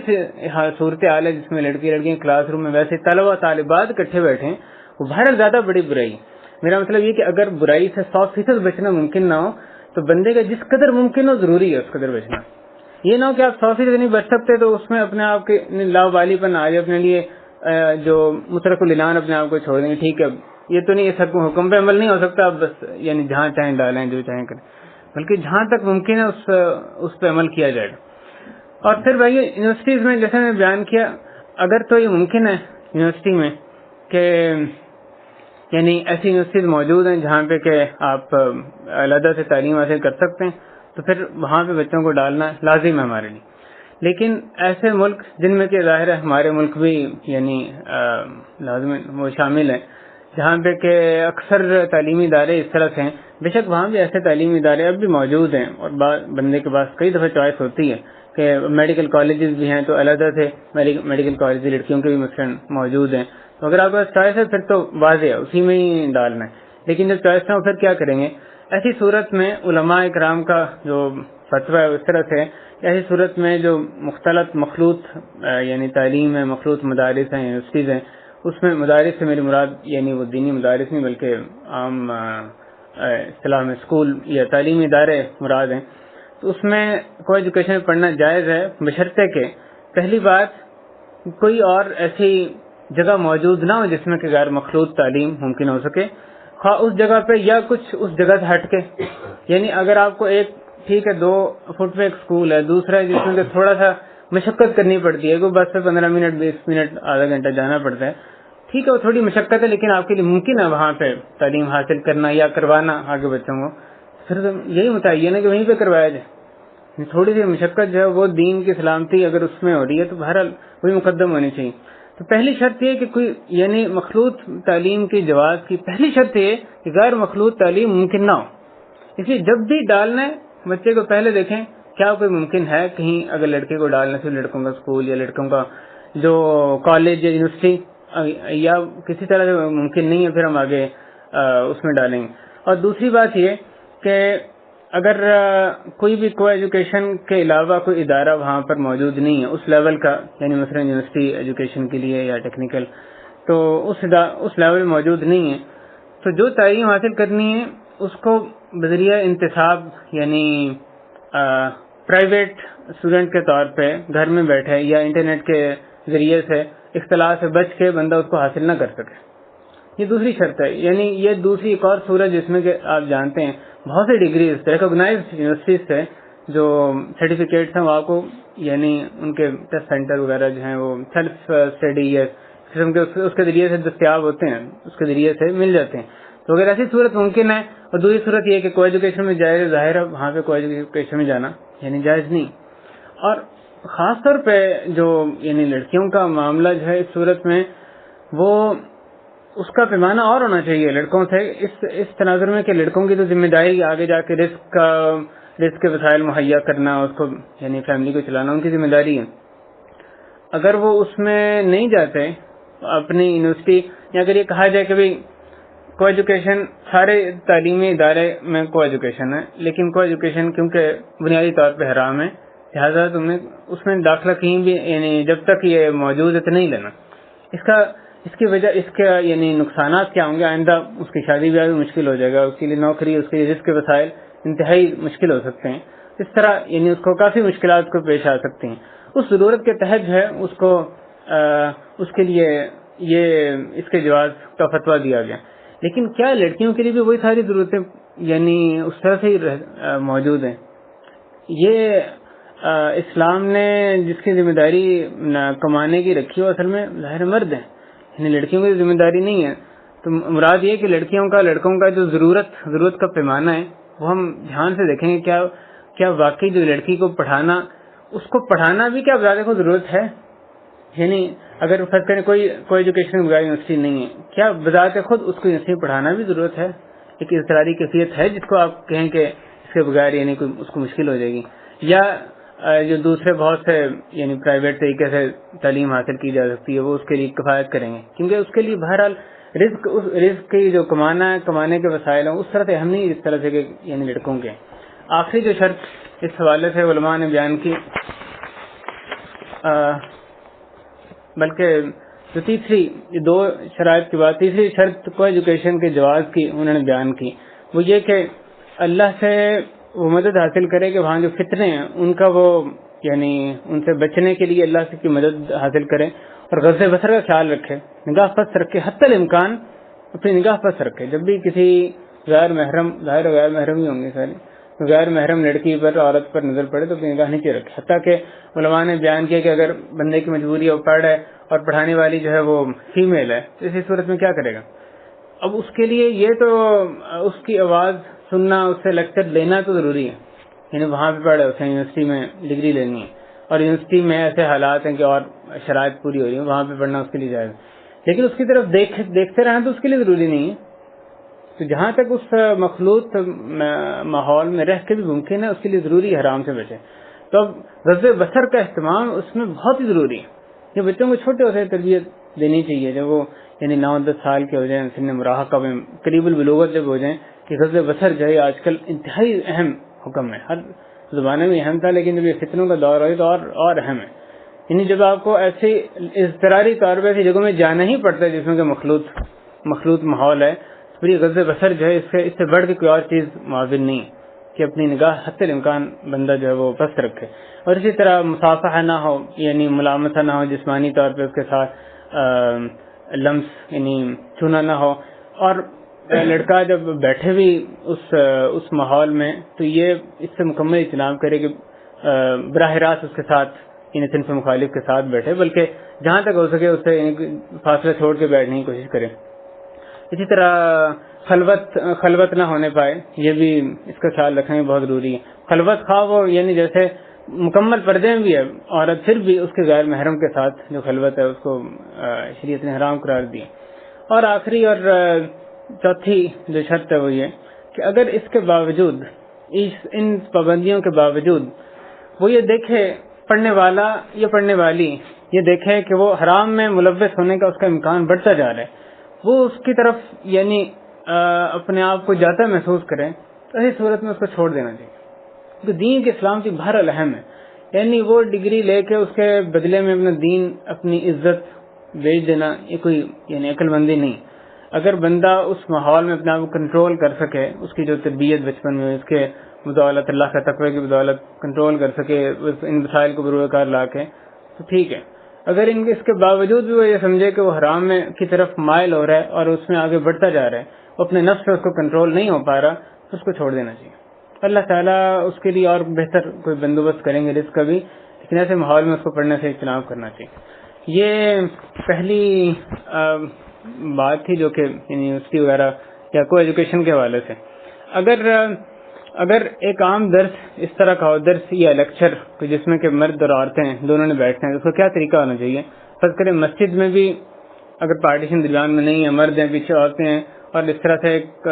Speaker 1: صورتحال ہے جس میں لڑکیاں کلاس روم میں ویسے طلبہ طالبات اکٹھے بیٹھے ہیں، وہ بہرحال زیادہ بڑی برائی ہے. میرا مطلب یہ کہ اگر برائی سے 100% بچنا ممکن نہ ہو تو بندے کا جس قدر ممکن ہو ضروری ہے اس قدر بچنا. یہ نہ ہو کہ آپ 100% نہیں بچ سکتے تو اس میں اپنے آپ کے لاوالی پر نہ آ جائے، اپنے لیے جو مترک العنان اپنے آپ کو چھوڑ دیں. ٹھیک ہے یہ تو نہیں، اس حکم پہ عمل نہیں ہو سکتا، آپ بس یعنی جہاں چاہیں ڈالیں جو چاہیں کریں، بلکہ جہاں تک ممکن ہے اس پہ عمل کیا جائے گا. اور پھر بھائی یونیورسٹیز میں جیسے میں بیان کیا، اگر تو یہ ممکن ہے یونیورسٹی میں کہ یعنی ایسی یونیورسٹیز موجود ہیں جہاں پہ کہ آپ علیحدہ سے تعلیم حاصل کر سکتے ہیں تو پھر وہاں پہ بچوں کو ڈالنا لازم ہے ہمارے لیے. لیکن ایسے ملک جن میں کہ ظاہر ہے ہمارے ملک بھی یعنی لازم وہ شامل ہیں جہاں پہ کہ اکثر تعلیمی ادارے اس طرح سے ہیں، بے شک وہاں بھی ایسے تعلیمی ادارے اب بھی موجود ہیں، اور بندے کے پاس کئی دفعہ چوائس ہوتی ہے کہ میڈیکل کالجز بھی ہیں تو علیحدہ سے میڈیکل کالج لڑکیوں کے بھی مثلاً موجود ہیں. تو اگر آپ کے پاس چوائس ہے پھر تو واضح ہے اسی میں ہی ڈالنا ہے. لیکن جب چوائس نہ ہو پھر کیا کریں گے؟ ایسی صورت میں علماء کرام کا جو فتویٰ ہے اس طرح سے، ایسی صورت میں جو مخلوط یعنی تعلیم ہے، مخلوط مدارس ہیں، یونیورسٹیز ہیں، اس میں مدارس سے میری مراد یعنی وہ دینی مدارس نہیں بلکہ عام اصطلاح میں اسکول یا تعلیمی ادارے مراد ہیں. تو اس میں کو ایجوکیشن پڑھنا جائز ہے بشرطے کہ پہلی بات کوئی اور ایسی جگہ موجود نہ ہو جس میں کہ غیر مخلوط تعلیم ممکن ہو سکے، خواہ اس جگہ پہ یا کچھ اس جگہ سے ہٹ کے. یعنی اگر آپ کو ایک ٹھیک ہے 2 فٹ پہ ایک اسکول ہے، دوسرا ہے جس میں کہ تھوڑا سا مشقت کرنی پڑتی ہے، کوئی بس سے 15 منٹ 20 منٹ آدھا گھنٹہ جانا پڑتا ہے، ٹھیک ہے وہ تھوڑی مشقت ہے لیکن آپ کے لیے ممکن ہے وہاں پہ تعلیم حاصل کرنا یا کروانا آگے بچوں کو، پھر یہی متعین ہے کہ وہیں پہ کروایا جائے. تھوڑی سی مشقت جو ہے وہ دین کی سلامتی اگر اس میں ہو رہی ہے تو بہرحال وہی مقدم ہونی چاہیے. تو پہلی شرط یہ کہ کوئی یعنی مخلوط تعلیم کی جواز کی پہلی شرط یہ کہ غیر مخلوط تعلیم ممکن نہ ہو. اس لیے جب بھی ڈالنا ہے بچے کو پہلے دیکھیں کیا کوئی ممکن ہے کہیں اگر لڑکے کو ڈالنا صرف لڑکوں کا اسکول یا لڑکوں کا جو کالج یا یونیورسٹی یا کسی طرح سے ممکن نہیں ہے پھر ہم آگے اس میں ڈالیں گے. اور دوسری بات یہ کہ اگر کوئی بھی کو ایجوکیشن کے علاوہ کوئی ادارہ وہاں پر موجود نہیں ہے اس لیول کا یعنی مثلا یونیورسٹی ایجوکیشن کے لیے یا ٹیکنیکل تو اس لیول موجود نہیں ہے تو جو تعلیم حاصل کرنی ہے اس کو بذریعہ انتصاب یعنی پرائیویٹ اسٹوڈنٹ کے طور پہ گھر میں بیٹھے یا انٹرنیٹ کے ذریعے سے اختلاط سے بچ کے بندہ اس کو حاصل نہ کر سکے. یہ دوسری شرط ہے. یعنی یہ دوسری ایک اور صورت جس میں کہ آپ جانتے ہیں بہت سی ڈگریز ریکوگنائزڈ یونیورسٹیز سے جو سرٹیفکیٹس ہیں وہ آپ کو یعنی ان کے ٹیسٹ سینٹر وغیرہ جو ہیں وہ سیلف اسٹڈی یا قسم کے اس کے ذریعے سے دستیاب ہوتے ہیں اس کے ذریعے سے مل جاتے ہیں. تو اگر ایسی صورت ممکن ہے اور دوسری صورت یہ کہ کو ایجوکیشن میں جائز ظاہر ہے وہاں پہ کو ایجوکیشن میں جانا یعنی جائز نہیں. اور خاص طور پہ جو یعنی لڑکیوں کا معاملہ جو ہے اس صورت میں وہ اس کا پیمانہ اور ہونا چاہیے لڑکوں سے اس تناظر میں کہ لڑکوں کی تو ذمہ داری آگے جا کے رزق کے وسائل مہیا کرنا اس کو یعنی فیملی کو چلانا ان کی ذمہ داری ہے. اگر وہ اس میں نہیں جاتے اپنی یونیورسٹی یا اگر یہ کہا جائے کہ بھائی کو ایجوکیشن سارے تعلیمی ادارے میں کو ایجوکیشن ہے لیکن کو ایجوکیشن کیونکہ بنیادی طور پہ حرام ہے لہٰذا تمہیں اس میں داخلہ کہیں بھی یعنی جب تک یہ موجود ہے تو نہیں لینا. اس کی وجہ اس کے یعنی نقصانات کیا ہوں گے؟ آئندہ اس کی شادی بیاہ بھی مشکل ہو جائے گا, اس کے لیے نوکری, اس کے لیے رزق کے وسائل انتہائی مشکل ہو سکتے ہیں. اس طرح یعنی اس کو کافی مشکلات کو پیش آ سکتی ہیں. اس ضرورت کے تحت جو ہے اس کو اس کے لیے یہ اس کے جواز کا فتویٰ دیا گیا. لیکن کیا لڑکیوں کے لیے بھی وہی ساری ضرورتیں یعنی اس طرح سے ہی موجود ہیں؟ یہ اسلام نے جس کی ذمہ داری کمانے کی رکھی ہو اصل میں ظاہر مرد ہیں, یعنی لڑکیوں کی ذمہ داری نہیں ہے. تو مراد یہ کہ لڑکیوں کا لڑکوں کا جو ضرورت کا پیمانہ ہے وہ ہم دھیان سے دیکھیں گے. کیا واقعی جو لڑکی کو پڑھانا اس کو پڑھانا بھی کیا بذات خود ضرورت ہے؟ یعنی اگر فرض کریں کوئی ایجوکیشن بغیر یونیورسٹی نہیں ہے, کیا بذات خود اس کو یونیورسٹی پڑھانا بھی ضرورت ہے؟ ایک اضطراری کیفیت ہے جس کو آپ کہیں کہ اس کے بغیر یعنی اس کو مشکل ہو جائے گی. یا جو دوسرے بہت سے یعنی پرائیویٹ طریقے سے تعلیم حاصل کی جا سکتی ہے وہ اس کے لیے کفایت کریں گے, کیونکہ اس کے لیے بہرحال رزق کی جو کمانے کے وسائل ہیں اس طرح سے اہم نہیں اس طرح سے کہ یعنی لڑکوں کے. آخری جو شرط اس حوالے سے علماء نے بیان کی بلکہ جو تیسری دو شرائط کے بعد تیسری شرط کو ایجوکیشن کے جواز کی انہوں نے بیان کی, وہ یہ کہ اللہ سے وہ مدد حاصل کرے کہ وہاں جو فتنے ہیں ان کا وہ یعنی ان سے بچنے کے لیے اللہ سے کی مدد حاصل کرے اور غض بصر کا خیال رکھے, نگاہ پست رکھے, حتی الامکان اپنی نگاہ پست رکھے. جب بھی کسی غیر محرم ظاہر غیر محرم ہی ہوں گے سارے غیر محرم لڑکی پر عورت پر نظر پڑے تو اپنی نگاہ نیچے رکھے. حتیٰ کہ علماء نے بیان کیا کہ اگر بندے کی مجبوری ہے وہ پڑھ ہے اور پڑھانے والی جو ہے وہ فیمیل ہے تو اسی صورت میں کیا کرے گا؟ اب اس کے لیے یہ تو اس کی آواز سننا, اس سے لیکچر لینا تو ضروری ہے, یعنی وہاں پہ پڑھے, اسے یونیورسٹی میں ڈگری لینی ہے اور یونیورسٹی میں ایسے حالات ہیں کہ اور شرائط پوری ہو رہی ہیں وہاں پہ پڑھنا اس کے لیے جائز, لیکن اس کی طرف دیکھتے رہنا تو اس کے لیے ضروری نہیں ہے. تو جہاں تک اس مخلوط ماحول میں رہ کے بھی ممکن ہے اس کے لیے ضروری ہے حرام سے بچے. تو اب غض بصر کا اہتمام اس میں بہت ہی ضروری ہے. یہ بچوں کو چھوٹے ہوتے تربیت دینی چاہیے جب وہ یعنی 9-10 سال کے ہو جائیں, سن مراہقہ میں قریب البلوغت جب ہو جائیں کہ غض بصر جو ہے آج کل انتہائی اہم حکم ہے. ہر زمانے میں اہم تھا لیکن جب یہ فتنوں کا دور ہوئی تو اور اہم ہے. یعنی جب آپ کو ایسی اضطراری طور پہ ایسی جگہوں میں جانا ہی پڑتا ہے جس میں کہ مخلوط ماحول ہے, پھر یہ غض بصر جو ہے اس سے بڑھ کے کوئی اور چیز معاون نہیں کہ اپنی نگاہ حتی الامکان بندہ جو ہے وہ پست رکھے. اور اسی طرح مصافحہ نہ ہو یعنی ملامسہ نہ ہو, جسمانی طور پہ اس کے ساتھ لمس یعنی چھونا نہ ہو. اور لڑکا جب بیٹھے بھی اس ماحول میں تو یہ اس سے مکمل اجتناب کرے کہ براہ راست اس کے ساتھ یعنی صنف مخالف کے ساتھ بیٹھے, بلکہ جہاں تک ہو سکے اس سے فاصلہ چھوڑ کے بیٹھنے کی کوشش کرے. اسی طرح خلوت نہ ہونے پائے, یہ بھی اس کا خیال رکھنا بہت ضروری ہے. خلوت خواہ وہ یعنی جیسے مکمل پردے میں بھی ہے عورت پھر بھی اس کے غیر محرم کے ساتھ جو خلوت ہے اس کو شریعت نے حرام قرار دی. اور آخری اور چوتھی جو شرط ہے وہ یہ کہ اگر اس کے باوجود ان پابندیوں کے باوجود وہ یہ دیکھے پڑھنے والا یا پڑھنے والی یہ دیکھے کہ وہ حرام میں ملوث ہونے کا اس کا امکان بڑھتا جا رہا ہے, وہ اس کی طرف یعنی اپنے آپ کو جاتا محسوس کرے, تو ایسی صورت میں اس کو چھوڑ دینا چاہیے. تو دین کے اسلام کی بہرحال اہم ہے, یعنی وہ ڈگری لے کے اس کے بدلے میں اپنا دین اپنی عزت بیچ دینا یہ کوئی یعنی عقل مندی نہیں. اگر بندہ اس ماحول میں اپنے آپ کو کنٹرول کر سکے, اس کی جو تربیت بچپن میں اس کے بدولت اللہ کا تقوی کی بدولت کنٹرول کر سکے ان مسائل کو بروئے کار لا کے, تو ٹھیک ہے. اگر اس کے باوجود بھی وہ یہ سمجھے کہ وہ حرام میں کی طرف مائل ہو رہا ہے اور اس میں آگے بڑھتا جا رہا ہے, وہ اپنے نفس سے اس کو کنٹرول نہیں ہو پا رہا, تو اس کو چھوڑ دینا چاہیے. اللہ تعالیٰ اس کے لیے اور بہتر کوئی بندوبست کریں گے رزق کا بھی, لیکن ایسے ماحول میں اس کو پڑھنے سے اجتناب کرنا چاہیے. یہ پہلی بات تھی جو کہ یونیورسٹی وغیرہ یا کو ایجوکیشن کے حوالے سے. اگر ایک عام درس اس طرح کا ہو, درس یا لیکچر جس میں کہ مرد اور عورتیں دونوں نے بیٹھتے ہیں, تو اس کا کیا طریقہ ہونا چاہیے؟ فرض کریں مسجد میں بھی اگر پارٹیشن درمیان میں نہیں ہے, مرد ہیں پیچھے عورتیں ہیں, اور اس طرح سے ایک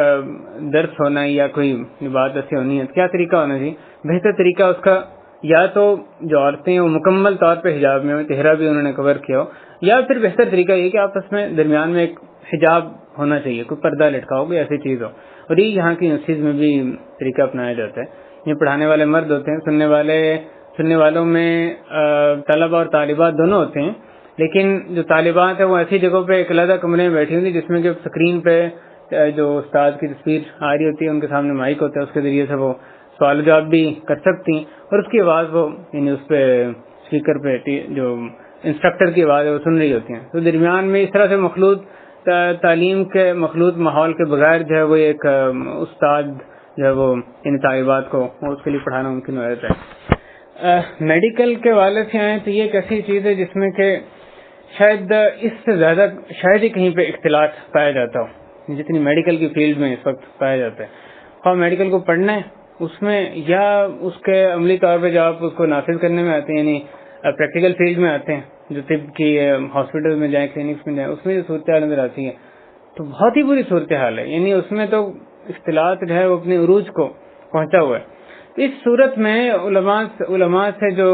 Speaker 1: درس ہونا ہے یا کوئی بات ایسی ہونی ہے, تو کیا طریقہ ہونا چاہیے؟ بہتر طریقہ اس کا یا تو جو عورتیں ہیں وہ مکمل طور پہ حجاب میں, چہرہ بھی انہوں نے کور کیا ہو, یا پھر بہتر طریقہ یہ کہ آپس میں درمیان میں ایک حجاب ہونا چاہیے, کوئی پردہ لٹکا ہو, کوئی ایسی چیز ہو. اور یہ یہاں کی یونیورسٹیز میں بھی طریقہ اپنایا جاتا ہے. یہ پڑھانے والے مرد ہوتے ہیں, سننے والوں میں طلبہ اور طالبات دونوں ہوتے ہیں, لیکن جو طالبات ہیں وہ ایسی جگہوں پہ ایک علیحدہ کمرے میں بیٹھی ہوتی ہیں جس میں کہ اسکرین پہ جو استاد کی تصویر آ رہی ہوتی ہے, ان کے سامنے مائک ہوتا ہے, اس کے ذریعے سے وہ سوال جواب بھی کر سکتی ہیں, اور اس کی آواز وہ یعنی اس پہ اسپیکر پہ جو انسٹرکٹر کی آواز ہے وہ سن رہی ہوتی ہیں. تو درمیان میں اس طرح سے مخلوط تعلیم کے مخلوط ماحول کے بغیر جو ہے وہ ایک استاد جو ہے وہ ان طالبات کو اس کے لیے پڑھانا ممکن ہو جاتا ہے. میڈیکل کے حوالے سے آئیں تو یہ ایک ایسی چیز ہے جس میں کہ شاید اس سے زیادہ شاید ہی کہیں پہ اختلاط پایا جاتا ہو جتنی میڈیکل کی فیلڈ میں اس وقت پایا جاتا ہے. اور میڈیکل کو پڑھنا ہے اس میں یا اس کے عملی طور پہ جب آپ اس کو نافذ کرنے میں آتے ہیں, یعنی پریکٹیکل فیلڈ میں آتے ہیں, جو طب کی ہاسپٹل میں جائیں, کلینکس میں جائیں, اس میں جو صورتحال نظر آتی ہے تو بہت ہی بری صورتحال ہے. یعنی اس میں تو اختلاط جو ہے وہ اپنے عروج کو پہنچا ہوا ہے. اس صورت میں علماء سے جو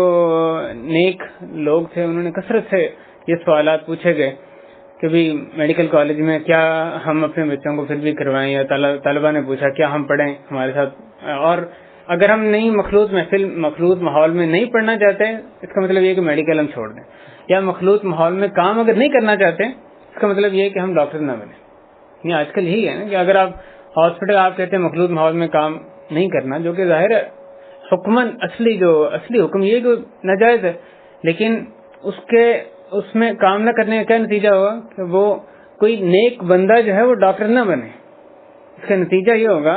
Speaker 1: نیک لوگ تھے انہوں نے کثرت سے یہ سوالات پوچھے گئے کہ بھی میڈیکل کالج میں کیا ہم اپنے بچوں کو پھر بھی کروائیں, یا طلبہ نے پوچھا کیا ہم پڑھیں ہمارے ساتھ, اور اگر ہم نہیں مخلوط ماحول میں نہیں پڑھنا چاہتے اس کا مطلب یہ کہ میڈیکل ہم چھوڑ دیں, یا مخلوط ماحول میں کام اگر نہیں کرنا چاہتے اس کا مطلب یہ کہ ہم ڈاکٹر نہ بنیں. یہ آج کل یہی ہے نا کہ اگر آپ ہاسپٹل آپ کہتے ہیں مخلوط ماحول میں کام نہیں کرنا, جو کہ ظاہر ہے حکماً اصلی حکم یہ کہ ناجائز ہے, لیکن اس میں کام نہ کرنے کا کیا نتیجہ ہوگا کہ وہ کوئی نیک بندہ جو ہے وہ ڈاکٹر نہ بنے. اس کا نتیجہ یہ ہوگا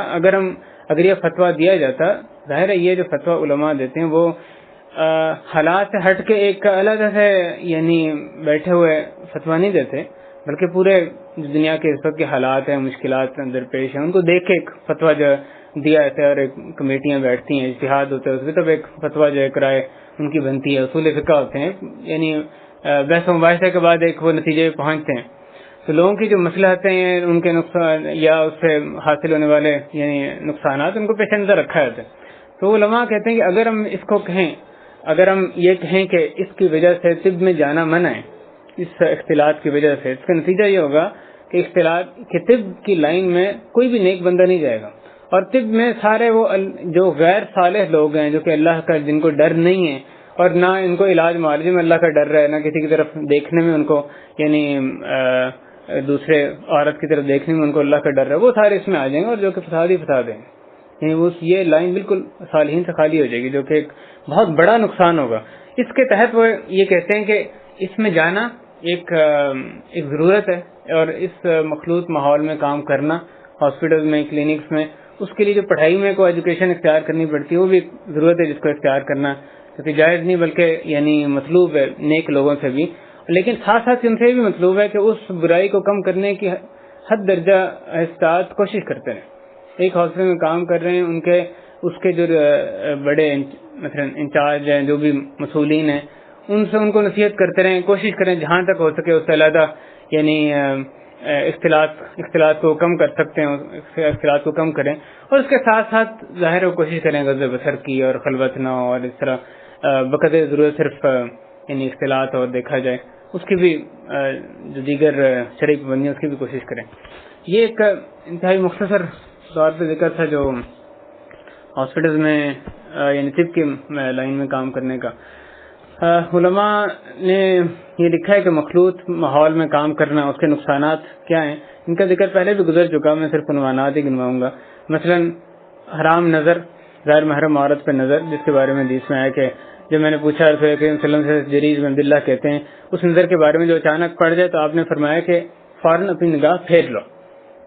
Speaker 1: اگر یہ فتویٰ دیا جاتا, ظاہر ہے یہ جو فتویٰ علماء دیتے ہیں وہ حالات سے ہٹ کے ایک الگ سے یعنی بیٹھے ہوئے فتویٰ نہیں دیتے, بلکہ پورے دنیا کے اس وقت کے حالات ہیں, مشکلات درپیش ہیں, ان کو دیکھ کے ایک فتویٰ جو دیا جاتا ہے, اور ایک کمیٹیاں بیٹھتی ہیں, اجتہاد ہوتا ہے, اس میں تب ایک فتویٰ جو ایک رائے ان کی بنتی ہے, اصول فقہ ہوتے ہیں, یعنی بحث و مباحثے کے بعد ایک وہ نتیجے پہ پہنچتے ہیں. تو لوگوں کی جو مسئلہاتیں ہیں, ان کے نقصان یا اس سے حاصل ہونے والے یعنی نقصانات, ان کو پیش نظر رکھا جاتا ہے. تو علماء کہتے ہیں کہ اگر ہم یہ کہیں کہ اس کی وجہ سے طب میں جانا منع ہے, اس اختلاط کی وجہ سے, اس کا نتیجہ یہ ہوگا کہ طب کی لائن میں کوئی بھی نیک بندہ نہیں جائے گا, اور طب میں سارے وہ جو غیر صالح لوگ ہیں, جو کہ اللہ کا جن کو ڈر نہیں ہے, اور نہ ان کو علاج معالجے میں اللہ کا ڈر رہا ہے, نہ کسی کی طرف دیکھنے میں ان کو یعنی دوسرے عورت کی طرف دیکھنے میں ان کو اللہ کا ڈر رہا ہے, وہ سارے اس میں آ جائیں گے, اور جو کہ فساد ہی فساد ہیں. یعنی یہ لائن بالکل صالحین سے خالی ہو جائے گی, جو کہ ایک بہت بڑا نقصان ہوگا. اس کے تحت وہ یہ کہتے ہیں کہ اس میں جانا ایک ضرورت ہے, اور اس مخلوط ماحول میں کام کرنا ہاسپٹل میں, کلینکس میں, اس کے لیے جو پڑھائی میں کو ایجوکیشن اختیار کرنی پڑتی ہے وہ بھی ایک ضرورت ہے جس کو اختیار کرنا, کیونکہ جائز نہیں بلکہ یعنی مطلوب ہے نیک لوگوں سے بھی, لیکن ساتھ ساتھ ان سے بھی مطلوب ہے کہ اس برائی کو کم کرنے کی حد درجہ استاد کوشش کرتے ہیں. ایک ہاسپٹل میں کام کر رہے ہیں, اس کے جو بڑے مثلا انچارج ہیں، جو بھی مسئولین ہیں، ان کو نصیحت کرتے رہیں، کوشش کریں جہاں تک ہو سکے اس سے علیحدہ یعنی اختلاط کو کم کر سکتے ہیں، اختلاط کو کم کریں، اور اس کے ساتھ ساتھ ظاہر کوشش کریں غض بصر کی اور خلوت نہ ہو، اور اس طرح بقدر ضرورت صرف یعنی اختلاط اور دیکھا جائے، اس کی بھی جو دیگر شرعی پابندیاں اس کی بھی کوشش کریں۔ یہ ایک انتہائی مختصر طور پہ ذکر تھا جو ہاسپٹل میں یعنی طب کی لائن میں کام کرنے کا۔ علماء نے یہ لکھا ہے کہ مخلوط ماحول میں کام کرنا، اس کے نقصانات کیا ہیں، ان کا ذکر پہلے بھی گزر چکا، میں صرف عنوانات ہی گنواؤں گا۔ مثلا حرام نظر، غیر محرم عورت پہ نظر، جس کے بارے میں حدیث میں ہے کہ جب میں نے پوچھا رسول کریم صلی اللہ علیہ وسلم سے جریر بن عبداللہ کہتے ہیں اس نظر کے بارے میں جو اچانک پڑ جائے تو آپ نے فرمایا کہ فوراً اپنی نگاہ پھیر لو۔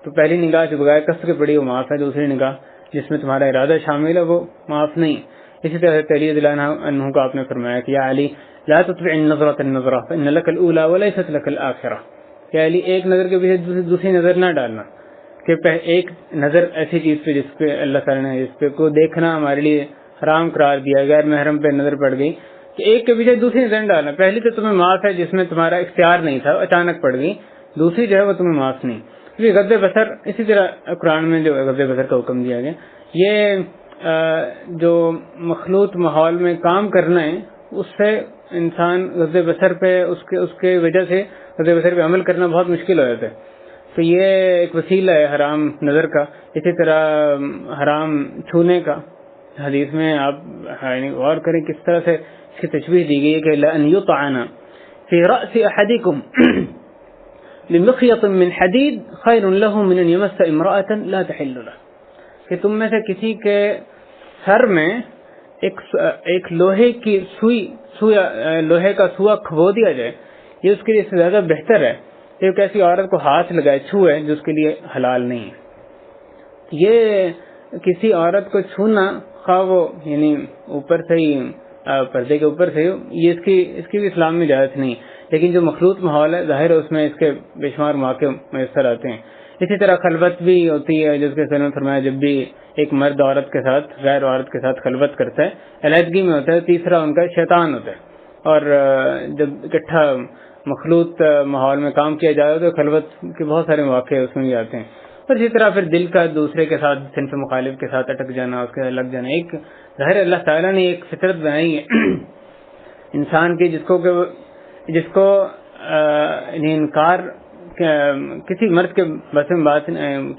Speaker 1: تو پہلی نگاہ جو بغیر قصد کے پڑی وہ معاف ہے، دوسری نگاہ جس میں تمہارا ارادہ شامل ہے وہ معاف نہیں۔ اسی طرح علی رضی اللہ عنہ کو آپ نے فرمایا کہ یا علی لا تطبع النظرة النظرة فإن لك الأولى وليست لك الآخرة، کہ علی ایک نظر کے پیچھے دوسری نظر نہ ڈالنا، کہ ایک نظر ایسی چیز پہ جس پہ اللہ تعالیٰ نے جس پہ کو دیکھنا ہمارے لیے حرام قرار دیا، غیر محرم پہ نظر پڑ گئی، کہ ایک کے پیچھے دوسری نظر نہ ڈالنا۔ پہلی تو تمہیں معاف ہے جس میں تمہارا اختیار نہیں تھا، اچانک پڑ گئی، دوسری جو ہے وہ تمہیں معاف نہیں۔ غض بصر، اسی طرح قرآن میں جو غض بصر کا حکم دیا گیا، یہ جو مخلوط ماحول میں کام کرنا ہے اس سے انسان غض بصر پہ اس کے وجہ سے غض بصر پہ عمل کرنا بہت مشکل ہو جاتا ہے۔ تو یہ ایک وسیلہ ہے حرام نظر کا۔ اسی طرح حرام چھونے کا، حدیث میں آپ غور کریں کس طرح سے اس کی تشبیہ دی گئی ہے کہ لَأَنْ يُطْعَنَ فِي رَأْسِ أَحَدِكُمْ بِمِخْيَطٍ مِّنْ حَدِيدٍ خَيْرٌ لَهُ مِنْ أَنْ يَمَسَّ امْرَأَةً لَا تَحِلُّ لَهُ، کہ تم میں سے کسی کے سر میں ایک لوہے کی لوہے کا سوا کھبو دیا جائے، یہ اس کے لیے زیادہ بہتر ہے کہ کسی عورت کو ہاتھ لگائے چھوئے جو اس کے لیے حلال نہیں ہے۔ یہ کسی عورت کو چھونا، خواہ وہ یعنی اوپر سے ہی پردے کے اوپر سے، یہ اس کی بھی اسلام میں اجازت نہیں، لیکن جو مخلوط ماحول ہے ظاہر ہے اس میں اس کے بے شمار مواقع میسر آتے ہیں۔ اسی طرح خلوت بھی ہوتی ہے، جس کے سر میں فرمایا جب بھی ایک مرد عورت کے ساتھ غیر عورت کے ساتھ خلوت کرتا ہے علیحدگی میں ہوتا ہے، تیسرا ان کا شیطان ہوتا ہے، اور جب اکٹھا مخلوط ماحول میں کام کیا جائے تو خلوت کے بہت سارے مواقع اس میں بھی آتے ہیں۔ اور اسی طرح پھر دل کا دوسرے کے ساتھ صنف مخالف کے ساتھ اٹک جانا، اس کے لگ جانا، ایک ظاہر اللہ تعالیٰ نے ایک فطرت بنائی ہے انسان کی جس کو انکار کسی مرد کے بس میں بات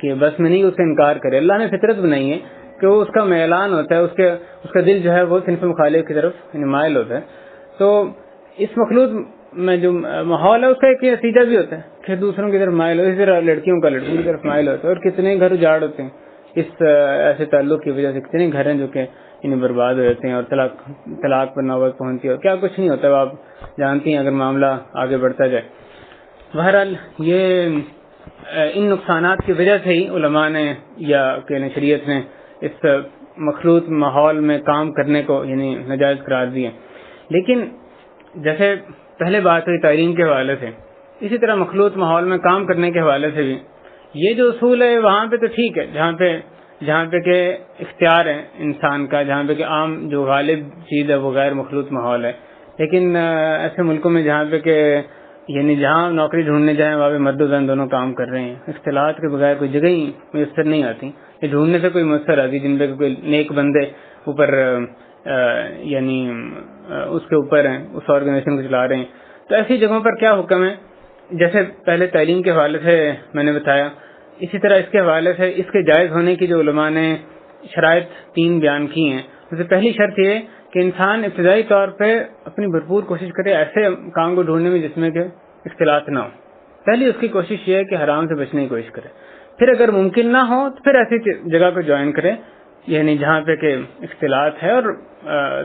Speaker 1: کی بس میں نہیں اس کا انکار کرے۔ اللہ نے فطرت بنائی ہے کہ وہ اس کا میلان ہوتا ہے، اس کا دل جو ہے وہ صنف مخالف کی طرف مائل ہوتا ہے۔ تو اس مخلوط میں جو ماحول ہے اس کا ایک نتیجہ بھی ہوتا ہے کہ دوسروں کی طرف مائل ہو، اسی طرح لڑکیوں کا لڑکیوں کی طرف مائل ہوتا ہے، اور کتنے گھر اجاڑ ہوتے ہیں اس ایسے تعلق کی وجہ سے، کتنے گھر ہیں جو کہ انہیں برباد ہو جاتے ہیں اور طلاق پر نوبت پہنچتی ہے، اور کیا کچھ نہیں ہوتا، آپ جانتی ہیں اگر معاملہ آگے بڑھتا جائے۔ بہرحال یہ ان نقصانات کی وجہ سے ہی علماء نے یا کہ شریعت نے اس مخلوط ماحول میں کام کرنے کو یعنی ناجائز قرار دیا۔ لیکن جیسے پہلے بات ہوئی تعلیم کے حوالے سے، اسی طرح مخلوط ماحول میں کام کرنے کے حوالے سے بھی یہ جو اصول ہے وہاں پہ تو ٹھیک ہے جہاں پہ کہ اختیار ہے انسان کا، جہاں پہ کہ عام جو غالب چیز ہے وہ غیر مخلوط ماحول ہے۔ لیکن ایسے ملکوں میں جہاں پہ کہ یعنی جہاں نوکری ڈھونڈنے جائیں وہاں پہ مرد و زن دونوں کام کر رہے ہیں، اختلاط کے بغیر کوئی جگہ ہی میسر نہیں آتی، یہ ڈھونڈنے سے کوئی میسر آتی جن پہ کوئی نیک بندے اوپر یعنی اس کے اوپر ہیں، اس آرگنائزیشن کو چلا رہے ہیں۔ تو ایسی جگہوں پر کیا حکم ہے؟ جیسے پہلے تعلیم کے حوالے سے میں نے بتایا، اسی طرح اس کے حوالے سے اس کے جائز ہونے کی جو علماء نے شرائط 3 بیان کی ہیں، اس سے پہلی شرط یہ کہ انسان ابتدائی طور پہ اپنی بھرپور کوشش کرے ایسے کام کو ڈھونڈنے میں جس میں کہ اختلاط نہ ہو۔ پہلی اس کی کوشش یہ ہے کہ حرام سے بچنے کی کوشش کرے، پھر اگر ممکن نہ ہو تو پھر ایسی جگہ کو جوائن کرے یعنی جہاں پہ کہ اختلاط ہے، اور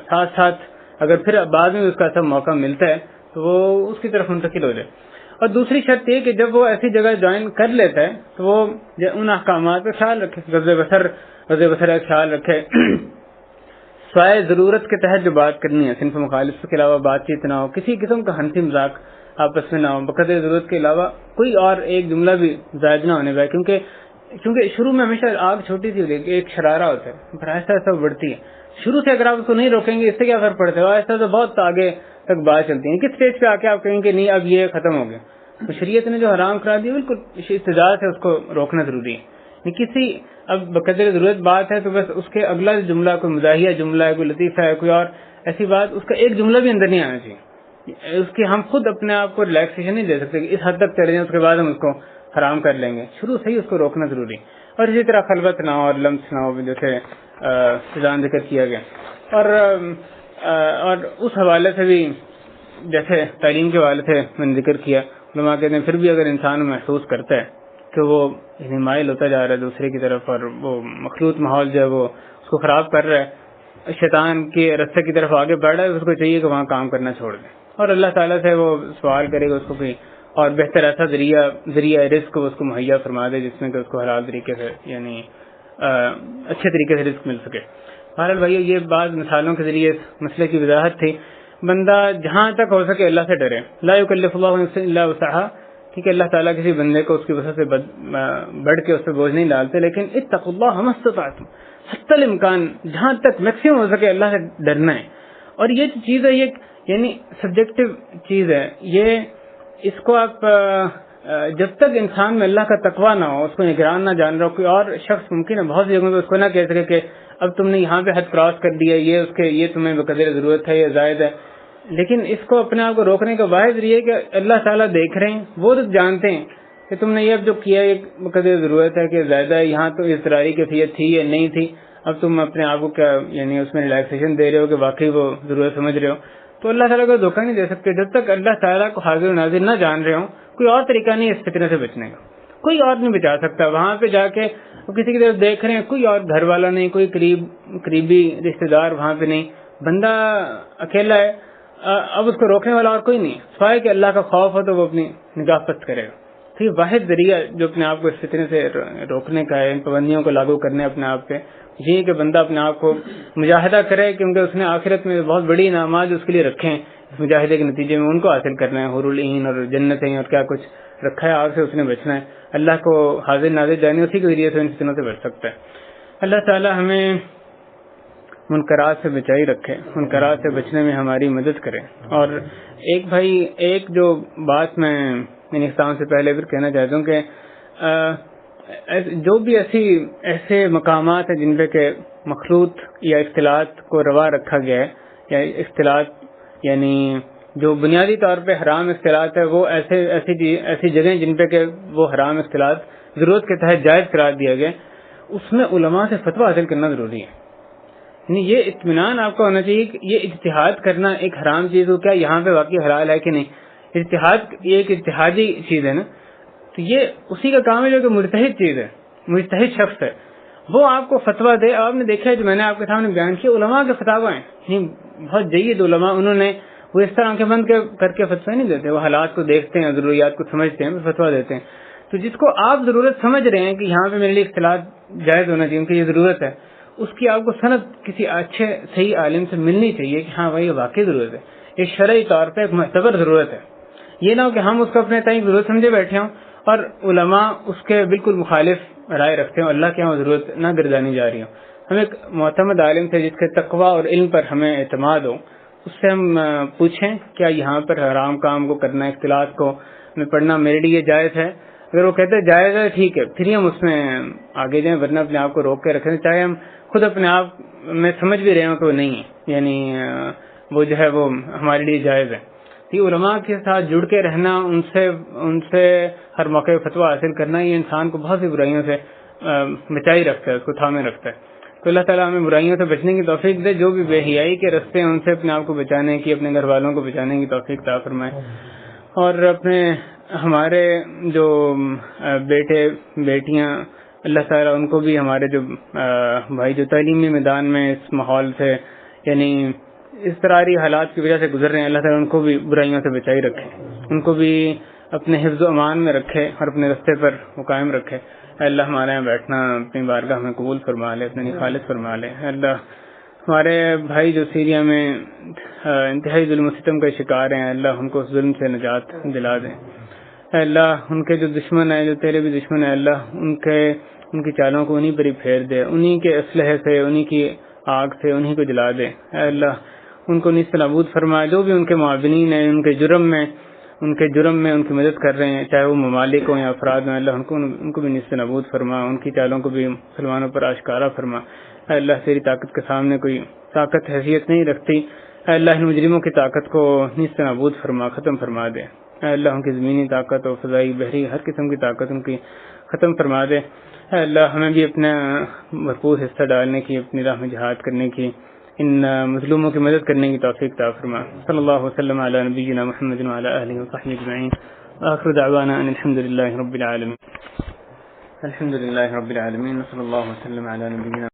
Speaker 1: ساتھ ساتھ اگر پھر بعد میں اس کا ایسا موقع ملتا ہے تو وہ اس کی طرف منتقل ہو جائے۔ اور دوسری شرط یہ کہ جب وہ ایسی جگہ جوائن کر لیتا ہے تو وہ ان احکامات کا خیال رکھے، غض بصر کا خیال رکھے، سوائے ضرورت کے تحت جو بات کرنی ہے صنف مخالف کے علاوہ بات چیت نہ ہو، کسی قسم کا ہنسی مذاق آپس میں نہ ہو، بقدر ضرورت کے علاوہ کوئی اور ایک جملہ بھی زائد نہ ہونے پائے، کیونکہ کیونکہ شروع میں ہمیشہ آگ چھوٹی سی ہوتی ہے، ایک شرارہ ہوتا ہے، پھر آہستہ آہستہ بڑھتی ہے. شروع سے اگر آپ اس کو نہیں روکیں گے اس سے کیا فرق پڑتا ہے، آہستہ آہستہ بہت آگے تک بات چلتی ہے. کس اسٹیج پہ آ کے آپ کہیں گے نہیں اب یہ ختم ہو گیا. تو شریعت نے جو حرام کرا دیا بالکل ابتدا سے اس کو روکنا ضروری ہے. کسی اب بقدر ضرورت بات ہے تو بس اس کے اگلا جملہ کوئی مزاحیہ جملہ ہے، کوئی لطیفہ ہے، کوئی اور ایسی بات، اس کا ایک جملہ بھی اندر نہیں آنا چاہیے. اس کی ہم خود اپنے آپ کو ریلیکسیشن نہیں دے سکتے کہ اس حد تک چلے جائیں اس کے بعد ہم اس کو حرام کر لیں گے. شروع سے ہی اس کو روکنا ضروری. اور اسی طرح خلوت نہ ہو اور لمس نہ ہو جیسے فضان ذکر کیا گیا. اور اس حوالے سے بھی جیسے تعلیم کے حوالے سے میں نے ذکر کیا، علماء کہتے ہیں پھر بھی اگر انسان محسوس کرتا ہے کہ وہ مائل ہوتا جا رہا ہے دوسرے کی طرف اور وہ مخلوط ماحول جو ہے وہ اس کو خراب کر رہا ہے، شیطان کے رستے کی طرف آگے بڑھ رہا ہے، اس کو چاہیے کہ وہاں کام کرنا چھوڑ دے اور اللہ تعالیٰ سے وہ سوال کرے گا اس کو کوئی اور بہتر ایسا ذریعہ رزق اس کو مہیا فرما دے جس میں کہ اس کو حلال طریقے سے یعنی اچھے طریقے سے رزق مل سکے. بہرحال بھائیو یہ بعض مثالوں کے ذریعے اس مسئلے کی وضاحت تھی. بندہ جہاں تک ہو سکے اللہ سے ڈرے. لا یکلف اللہ نفسا الا وسعها، ٹھیک ہے، اللہ تعالیٰ کسی بندے کو اس کی وسعت سے بڑھ کے اس پہ بوجھ نہیں ڈالتے، لیکن اتقوا اللہ ما استطعتم، حتی الامکان جہاں تک میکسیمم ہو سکے اللہ سے ڈرنا ہے. اور یہ چیز ہے یہ یعنی سبجیکٹو چیز ہے، یہ اس کو آپ جب تک انسان میں اللہ کا تقویٰ نہ ہو، اس کو نگران نہ جان رہا ہو، کوئی اور شخص ممکن ہے بہت سی جگہوں پہ اس کو نہ کہہ سکے کہ اب تم نے یہاں پہ حد کراس کر دیا، یہ تمہیں بقدر ضرورت ہے، یہ زائد ہے. لیکن اس کو اپنے آپ کو روکنے کا واحد ذریعہ کہ اللہ تعالیٰ دیکھ رہے ہیں، وہ تو جانتے ہیں کہ تم نے یہ اب جو کیا ایک بقدر ضرورت ہے کہ زیادہ ہے، یہاں تو اضطراری کیفیت تھی یا نہیں تھی، اب تم اپنے آپ کو کیا یعنی اس میں ریلیکسیشن دے رہے ہو کہ واقعی وہ ضرورت سمجھ رہے ہو. تو اللہ تعالیٰ کو دھوکہ نہیں دے سکتے جب تک اللہ تعالیٰ کو حاضر و ناظر نہ جان رہے ہوں. کوئی اور طریقہ نہیں اس فتنے سے بچنے کا، کوئی اور نہیں بچا سکتا. وہاں پہ جا کے کسی کی طرف دیکھ رہے ہیں، کوئی اور گھر والا نہیں، کوئی قریبی رشتہ دار وہاں پہ نہیں، بندہ اکیلا ہے. اب اس کو روکنے والا اور کوئی نہیں سوائے کہ اللہ کا خوف ہو تو وہ اپنی نگاہ پست کرے گا. تو یہ واحد ذریعہ جو اپنے آپ کو اس فتنے سے روکنے کا ہے، ان پابندیوں کو لاگو کرنے اپنے آپ پہ، یہ کہ بندہ اپنے آپ کو مجاہدہ کرے کیونکہ اس نے آخرت میں بہت بڑی انعامات اس کے لیے رکھے ہیں. اس مجاہدے کے نتیجے میں ان کو حاصل کرنا ہے، حور العین اور جنتیں اور کیا کچھ رکھا ہے، آگ سے اس نے بچنا ہے. اللہ کو حاضر ناظر جانے اسی کے ذریعے سے ان فتنوں سے بچ سکتا ہے. اللہ تعالی ہمیں منکرات سے بچائی رکھے، منکرات سے بچنے میں ہماری مدد کرے. اور ایک جو بات میں اختتام سے پہلے پھر کہنا چاہتا ہوں کہ جو بھی ایسے مقامات ہیں جن پہ کہ مخلوط یا اختلاط کو روا رکھا گیا ہے، یا اختلاط یعنی جو بنیادی طور پہ حرام اختلاط ہے، وہ ایسی جگہیں جن پہ کہ وہ حرام اختلاط ضرورت کے تحت جائز قرار دیا گیا، اس میں علماء سے فتویٰ حاصل کرنا ضروری ہے. یعنی یہ اطمینان آپ کو ہونا چاہیے کہ یہ اجتہاد کرنا ایک حرام چیز ہو، کیا یہاں پہ واقعی حلال ہے کہ نہیں. اجتہاد یہ ایک اجتہادی چیز ہے نا، تو یہ اسی کا کام ہے جو کہ مجتہد چیز ہے، مجتہد شخص ہے، وہ آپ کو فتویٰ دے. آپ نے دیکھا ہے جو میں نے آپ کے سامنے بیان کیا، علماء کے فتاوی ہیں، بہت جید علماء، انہوں نے وہ اس طرح آنکھیں بند کر کے فتوی نہیں دیتے، وہ حالات کو دیکھتے ہیں، ضروریات کو سمجھتے ہیں، فتویٰ دیتے ہیں. تو جس کو آپ ضرورت سمجھ رہے ہیں کہ یہاں پہ میرے لیے اختلاط جائز ہونا چاہیے، ان کی یہ ضرورت ہے، اس کی آپ کو سند کسی اچھے صحیح عالم سے ملنی چاہیے کہ ہاں بھائی یہ واقعی ضرورت ہے، ایک شرعی طور پہ ایک معتبر ضرورت ہے. یہ نہ ہو کہ ہم اس کو اپنے تئیں ضرورت سمجھے بیٹھے ہوں اور علماء اس کے بالکل مخالف رائے رکھتے ہیں، اللہ کے یہاں ضرورت نہ گردانی جا رہی ہوں. ہم ایک معتمد عالم سے جس کے تقویٰ اور علم پر ہمیں اعتماد ہو، اس سے ہم پوچھیں کیا یہاں پر حرام کام کو کرنا، اختلاط کو میں پڑھنا میرے لیے جائز ہے. اگر وہ کہتے ہیں جائز ہے ٹھیک ہے، پھر ہی ہم اس میں آگے جائیں، ورنہ اپنے آپ کو روک کے رکھیں، چاہے ہم خود اپنے آپ میں سمجھ بھی رہے ہوں کہ وہ نہیں ہے، یعنی وہ جو ہے وہ ہمارے لیے جائز ہے. علماء کے ساتھ جڑ کے رہنا، ان سے ہر موقع فتویٰ حاصل کرنا، یہ انسان کو بہت سی برائیوں سے بچائی رکھتا ہے، اس کو تھامے رکھتا ہے. تو اللہ تعالیٰ ہمیں برائیوں سے بچنے کی توفیق دے، جو بھی بے حیائی کے رستے ہیں ان سے اپنے آپ کو بچانے کی، اپنے گھر والوں کو بچانے کی توفیق عطا فرمائے. اور ہمارے جو بیٹے بیٹیاں، اللہ تعالیٰ ان کو بھی، ہمارے جو بھائی جو تعلیمی میدان میں اس ماحول سے یعنی اضطراری حالات کی وجہ سے گزر رہے ہیں، اللہ تعالیٰ ان کو بھی برائیوں سے بچائی رکھے، ان کو بھی اپنے حفظ و امان میں رکھے اور اپنے رستے پر وہ قائم رکھے. اللہ ہمارے یہاں بیٹھنا اپنی بارگاہ میں قبول فرما لے، اپنے خالص فرما لے. اللہ ہمارے بھائی جو سیریا میں انتہائی ظلم و ستم کا شکار ہیں، اللہ ان کو اس ظلم سے نجات دلا دیں. اللہ ان کے جو دشمن ہیں، جو تیرے بھی دشمن ہیں، اللہ ان کے ان کی چالوں کو انہی پر ہی پھیر دے، انہی کے اسلحے سے، انہی کی آگ سے انہی کو جلا دے۔ اے اللہ ان کو نیست نابود فرما، جو بھی ان کے معاونین ہیں ان کے جرم میں ان کی مدد کر رہے ہیں، چاہے وہ ممالک ہوں یا افراد ہوں، اللہ ان کو بھی نیست نابود فرما، ان کی چالوں کو بھی مسلمانوں پر آشکارا فرما۔ اے اللہ تیری طاقت کے سامنے کوئی طاقت حیثیت نہیں رکھتی، اے اللہ ان مجرموں کی طاقت کو نیست نابود فرما، ختم فرما دے۔ اے اللہ ان کی زمینی طاقت اور فضائی بحری ہر قسم کی طاقت ان کی ختم فرما دے۔ اے اللہ ہمیں بھی اپنا بھرپور حصہ ڈالنے کی، اپنی راہ میں جہاد کرنے کی، ان مظلوموں کی مدد کرنے کی توفیق عطا فرما۔ صلی اللہ وسلم علی نبینا محمد وعلی آلہ وصحبہ اجمعین، آخر دعوانا ان الحمد للہ رب العالمین۔ الحمد للہ رب العالمین، صلی اللہ وسلم علی نبینا